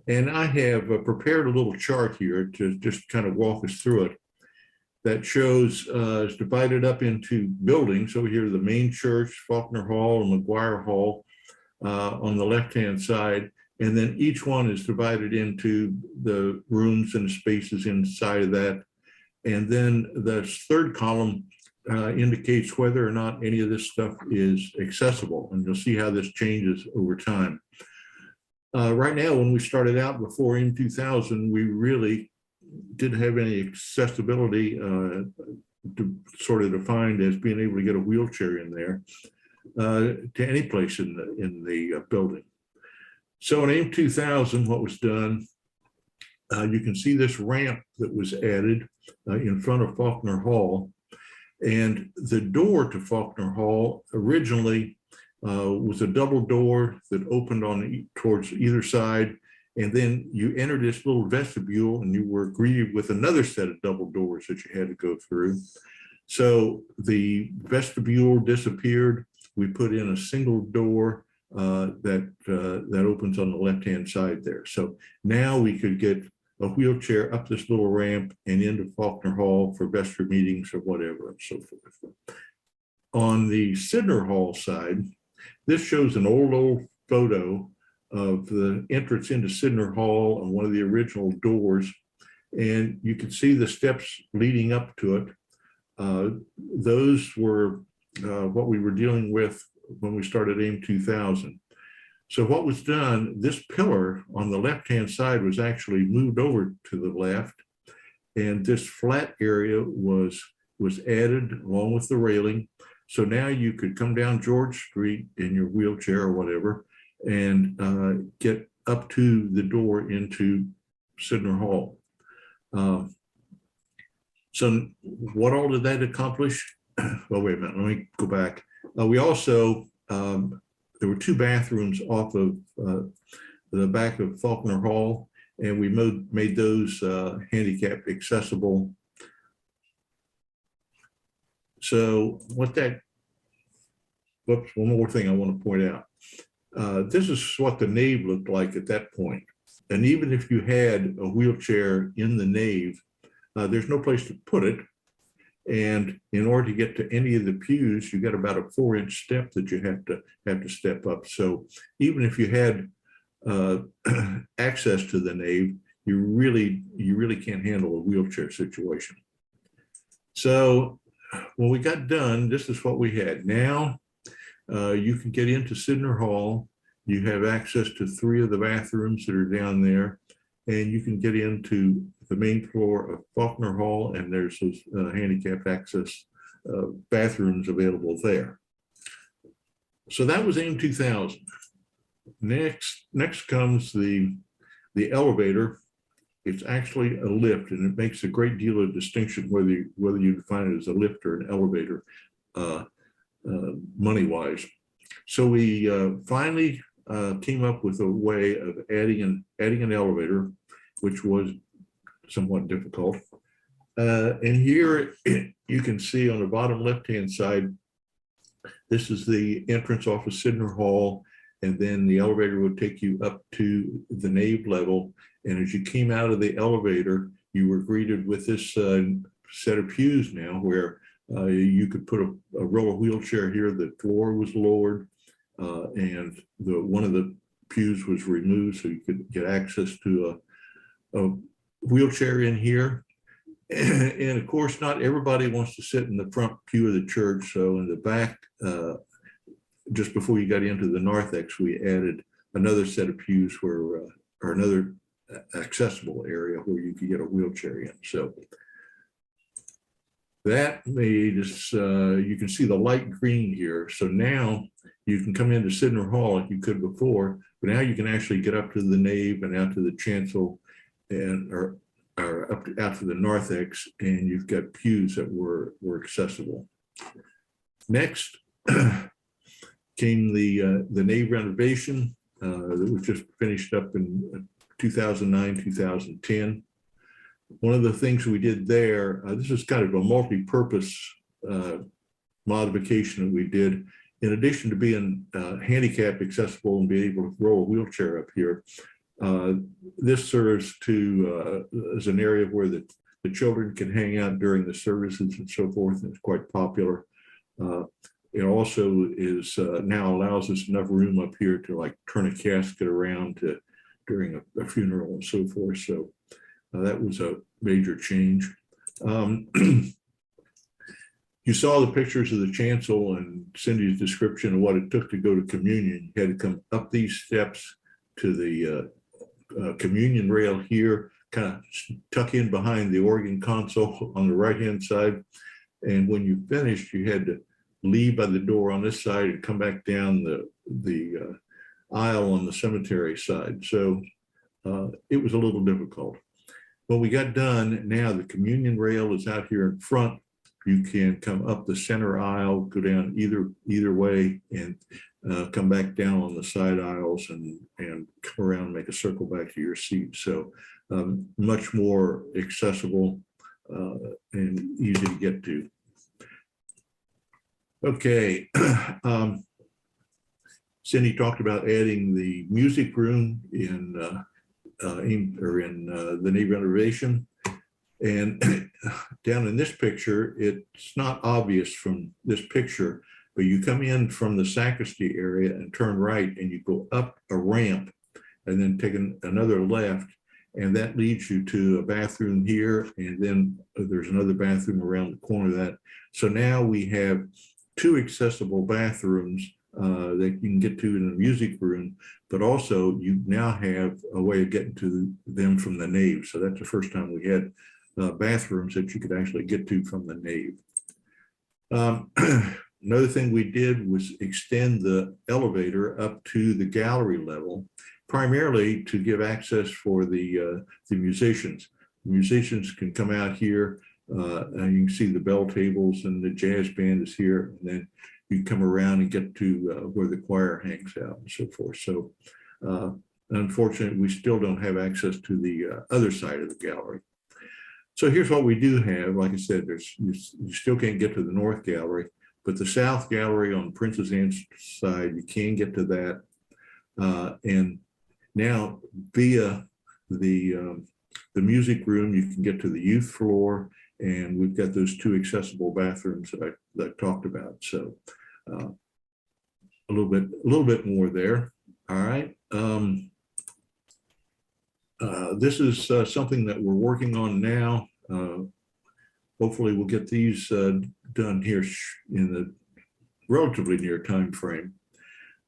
And I have prepared a little chart here to just kind of walk us through it that shows it's divided up into buildings. So here, the main church, Faulkner Hall and Mcguire Hall on the left-hand side. And then each one is divided into the rooms and spaces inside of that. And then the third column indicates whether or not any of this stuff is accessible. And you'll see how this changes over time. Right now, when we started out before AIM 2000, we really didn't have any accessibility sort of defined as being able to get a wheelchair in there to any place in the building. So in AIM 2000, what was done, you can see this ramp that was added in front of Faulkner Hall. And the door to Faulkner Hall originally was a double door that opened on towards either side. And then you entered this little vestibule and you were greeted with another set of double doors that you had to go through. So the vestibule disappeared. We put in a single door that opens on the left-hand side there. So now we could get a wheelchair up this little ramp and into Faulkner Hall for vestry meetings or whatever and so forth. On the Sidner Hall side, this shows an old photo of the entrance into Sidner Hall and one of the original doors. And you can see the steps leading up to it. Those were what we were dealing with when we started AIM 2000. So what was done, this pillar on the left-hand side was actually moved over to the left, and this flat area was added along with the railing. So now you could come down George Street in your wheelchair or whatever and get up to the door into Sidner Hall. So what all did that accomplish? Well, wait a minute, let me go back. We also, there were two bathrooms off of the back of Faulkner Hall, and we made those handicap accessible. So whoops, one more thing I want to point out. This is what the nave looked like at that point. And even if you had a wheelchair in the nave, there's no place to put it. And in order to get to any of the pews, you got about a 4-inch step that you have to step up. So even if you had access to the nave, you really can't handle a wheelchair situation. So when we got done, this is what we had. Now you can get into Sidner Hall. You have access to 3 of the bathrooms that are down there, and you can get into the main floor of Faulkner Hall, and there's those handicapped access bathrooms available there. So that was AIM 2000. Next comes the elevator. It's actually a lift, and it makes a great deal of distinction whether you define it as a lift or an elevator, money-wise. So we finally came up with a way of adding an elevator, which was somewhat difficult. And here you can see on the bottom left-hand side, this is the entrance off of Sidner Hall, and then the elevator would take you up to the nave level. And as you came out of the elevator, you were greeted with this set of pews now where you could put a row of wheelchair here. The floor was lowered, and one of the pews was removed so you could get access to a wheelchair in here. And of course, not everybody wants to sit in the front pew of the church. So in the back, just before you got into the narthex, we added another set of pews where, or another accessible area where you could get a wheelchair in. So that made us, you can see the light green here. So now you can come into Sidner Hall like you could before, but now you can actually get up to the nave and out to the chancel and or up to, out to the narthex, and you've got pews that were accessible. Next came the Navy renovation that was just finished up in 2009, 2010. One of the things we did there, this is kind of a multi-purpose modification that we did. In addition to being handicap accessible and being able to roll a wheelchair up here, this serves to as an area where the children can hang out during the services and so forth, and it's quite popular. It also is now allows us enough room up here to like turn a casket around to during a funeral and so forth. So that was a major change. You saw the pictures of the chancel and Cindy's description of what it took to go to communion. You had to come up these steps to the communion rail here, kind of tuck in behind the organ console on the right-hand side. And when you finished, you had to leave by the door on this side and come back down the aisle on the cemetery side. So it was a little difficult. When we got done, now the communion rail is out here in front. You can come up the center aisle, go down either way, and come back down on the side aisles and come around and make a circle back to your seat. So much more accessible and easy to get to. Okay. Cindy talked about adding the music room in the Navy renovation. And down in this picture, it's not obvious from this picture, but you come in from the sacristy area and turn right, and you go up a ramp and then take another left, and that leads you to a bathroom here, and then there's another bathroom around the corner of that. So now we have two accessible bathrooms that you can get to in the music room, but also you now have a way of getting to them from the nave. So that's the first time we had bathrooms that you could actually get to from the nave. Another thing we did was extend the elevator up to the gallery level, primarily to give access for the musicians. The musicians can come out here, and you can see the bell tables, and the jazz band is here, and then you come around and get to where the choir hangs out and so forth. So unfortunately, we still don't have access to the other side of the gallery. So here's what we do have. Like I said, you still can't get to the north gallery, but the south gallery on Princess Anne's side, you can get to that. And now via the music room, you can get to the youth floor, and we've got those two accessible bathrooms that I talked about. So a little bit more there. All right. This is something that we're working on now. Hopefully we'll get these done here in the relatively near time frame.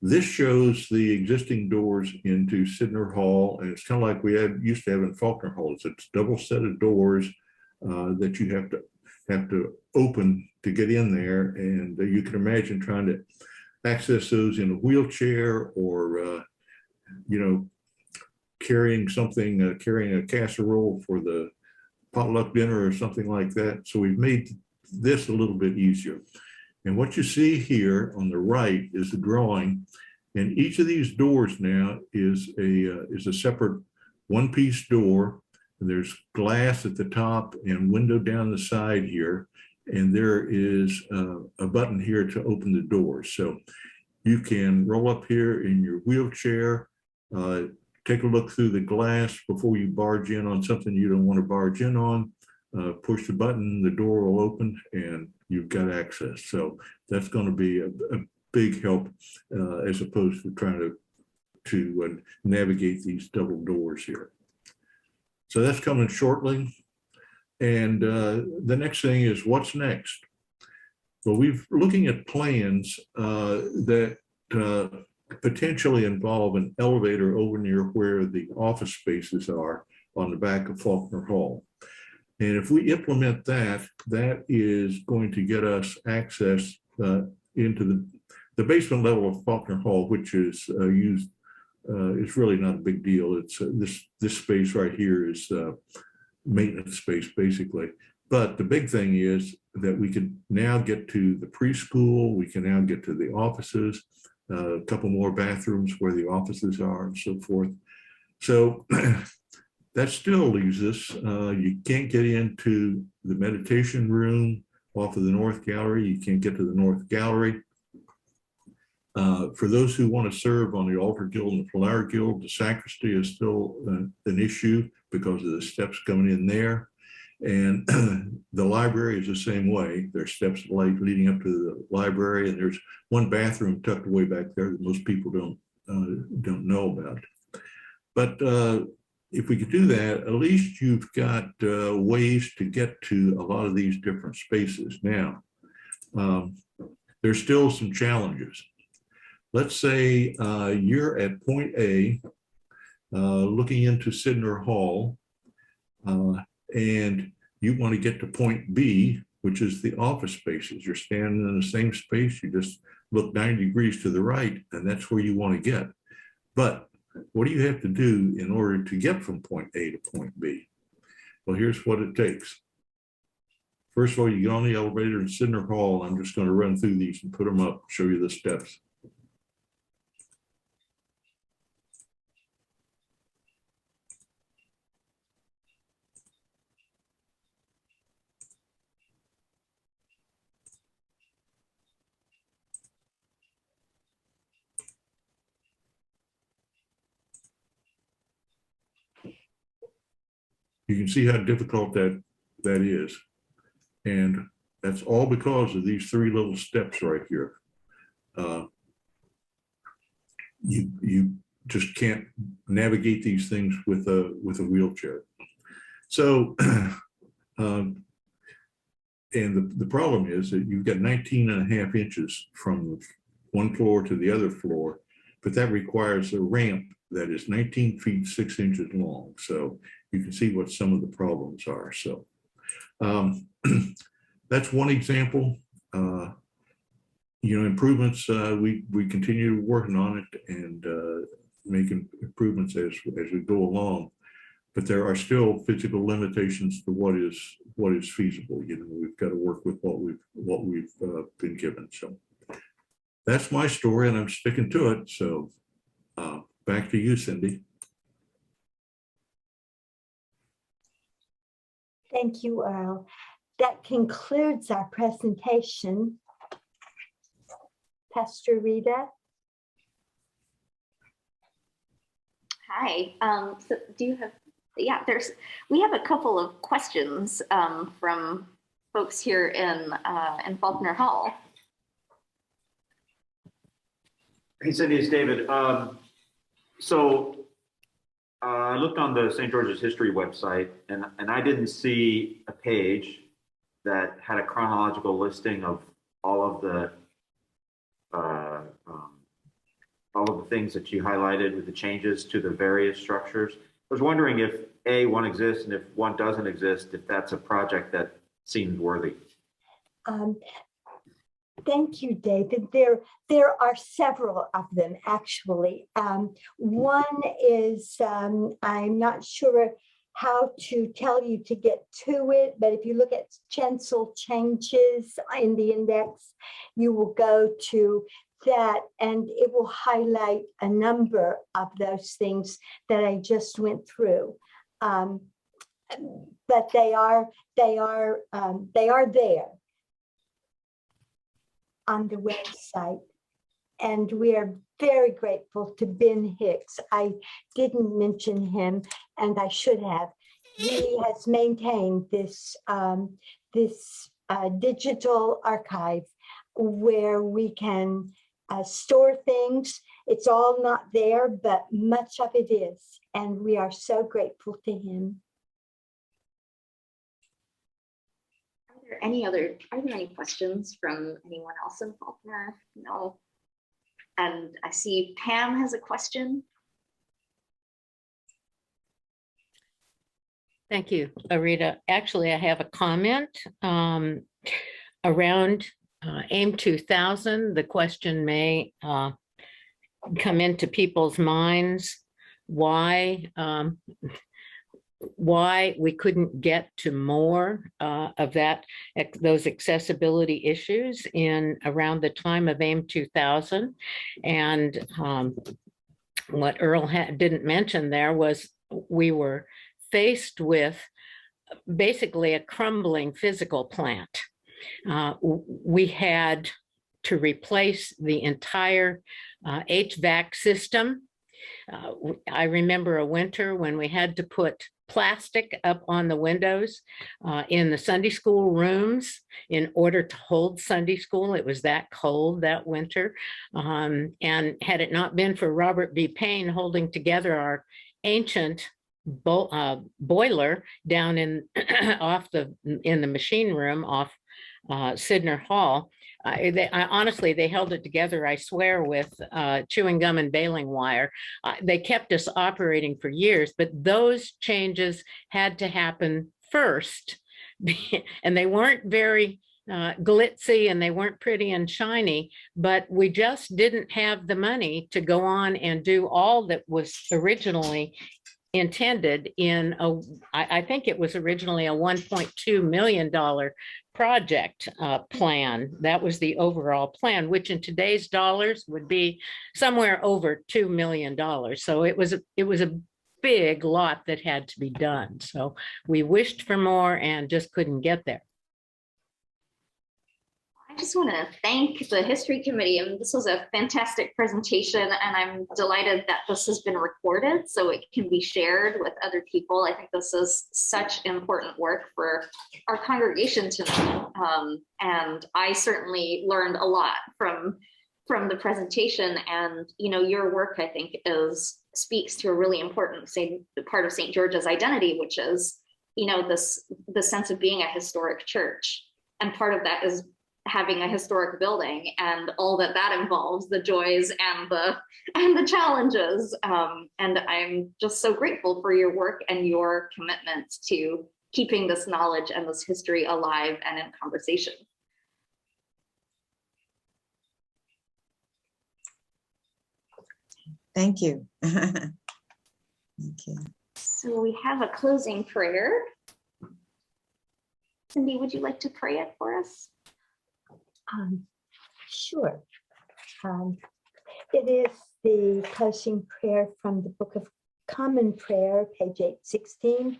This shows the existing doors into Sidner Hall, and it's kind of like we used to have in Faulkner Hall. It's a double set of doors that you have to open to get in there, and you can imagine trying to access those in a wheelchair or carrying something, carrying a casserole for the potluck dinner or something like that. So we've made this a little bit easier. And what you see here on the right is the drawing, and each of these doors now is a separate one-piece door. And there's glass at the top and window down the side here, and there is a button here to open the door. So you can roll up here in your wheelchair, take a look through the glass before you barge in on something you don't want to barge in on, push the button, the door will open, and you've got access. So that's going to be a big help as opposed to trying to navigate these double doors here. So that's coming shortly. And the next thing is what's next? Well, we're looking at plans that potentially involve an elevator over near where the office spaces are on the back of Faulkner Hall. And if we implement that, that is going to get us access into the basement level of Faulkner Hall, which is used. It's really not a big deal. It's this space right here is maintenance space, basically. But the big thing is that we can now get to the preschool. We can now get to the offices, a couple more bathrooms where the offices are and so forth. So that still leaves us. You can't get into the meditation room off of the North Gallery. You can't get to the North Gallery. For those who want to serve on the Altar Guild and the Flower Guild, the sacristy is still an issue because of the steps coming in there. And the library is the same way. There's steps leading up to the library, and there's one bathroom tucked away back there that most people don't know about. But if we could do that, at least you've got ways to get to a lot of these different spaces. Now, there's still some challenges. Let's say you're at point A, looking into Sidner Hall, and you want to get to point B, which is the office spaces. You're standing in the same space, you just look 90 degrees to the right, and that's where you want to get. But what do you have to do in order to get from point A to point B? Well, here's what it takes. First of all, you get on the elevator in Sidner Hall. I'm just going to run through these and put them up, show you the steps. You can see how difficult that is. And that's all because of these three little steps right here. You just can't navigate these things with a wheelchair. So, and the problem is that you've got 19.5 inches from one floor to the other floor, but that requires a ramp that is 19 feet 6 inches long. So you can see what some of the problems are. So that's one example. Improvements, we continue working on it and making improvements as we go along. But there are still physical limitations to what is feasible. We've got to work with what we've been given. So that's my story, and I'm sticking to it. So back to you, Cindy. Thank you, Earl. That concludes our presentation. Pastor Rita. Hi. So do you have? Yeah, we have a couple of questions from folks here in Faulkner Hall. Hey, Cindy, it's David. I looked on the St. George's History website, and I didn't see a page that had a chronological listing of all of the things that you highlighted with the changes to the various structures. I was wondering if one exists, and if one doesn't exist, if that's a project that seemed worthy. Thank you, David. There are several of them, actually. One is, I'm not sure how to tell you to get to it, but if you look at chancel changes in the index, you will go to that and it will highlight a number of those things that I just went through. But they are there on the website. And we are very grateful to Ben Hicks. I didn't mention him, and I should have. He has maintained this digital archive where we can store things. It's all not there, but much of it is. And we are so grateful to him. Are there any questions from anyone else in Faulkner? No. And I see Pam has a question. Thank you, Arita. Actually, I have a comment around AIM 2000. The question may come into people's minds why we couldn't get to more of those accessibility issues in around the time of AIM 2000. And what Earl didn't mention there was we were faced with basically a crumbling physical plant. We had to replace the entire HVAC system. I remember a winter when we had to put plastic up on the windows in the Sunday school rooms in order to hold Sunday school. It was that cold that winter. And had it not been for Robert B. Payne holding together our ancient boiler down in the machine room off Sidner Hall, honestly, they held it together, I swear, with chewing gum and baling wire. They kept us operating for years, but those changes had to happen first. And they weren't very glitzy and they weren't pretty and shiny, but we just didn't have the money to go on and do all that was originally intended in I think it was originally a $1.2 million project plan. That was the overall plan, which in today's dollars would be somewhere over $2 million. So it was a big lot that had to be done. So we wished for more and just couldn't get there. I just want to thank the History Committee. And this was a fantastic presentation, and I'm delighted that this has been recorded so it can be shared with other people. I think this is such important work for our congregation to know. And I certainly learned a lot from the presentation. And your work, I think, speaks to a really important part of St. George's identity, which is the sense of being a historic church. And part of that is having a historic building and all that involves, the joys and the challenges. And I'm just so grateful for your work and your commitment to keeping this knowledge and this history alive and in conversation. Thank you. Thank you. So we have a closing prayer. Cindy, would you like to pray it for us? Sure. It is the closing prayer from the Book of Common Prayer, page 816.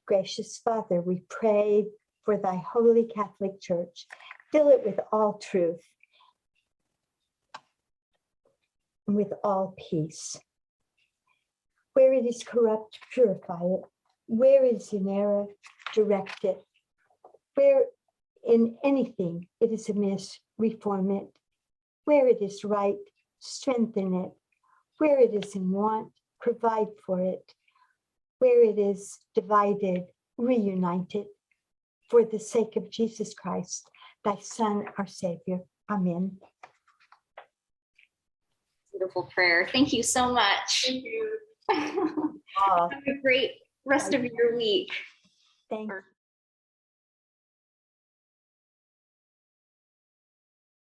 Gracious Father, we pray for thy holy Catholic Church. Fill it with all truth and with all peace. Where it is corrupt, purify it. Where it is in error, direct it. Where in anything it is amiss, reform it. Where it is right, strengthen it. Where it is in want, provide for it. Where it is divided, reunite it. For the sake of Jesus Christ, thy Son, our Savior. Amen. Beautiful prayer. Thank you so much. Thank you. Have a great rest of your week. Thank you.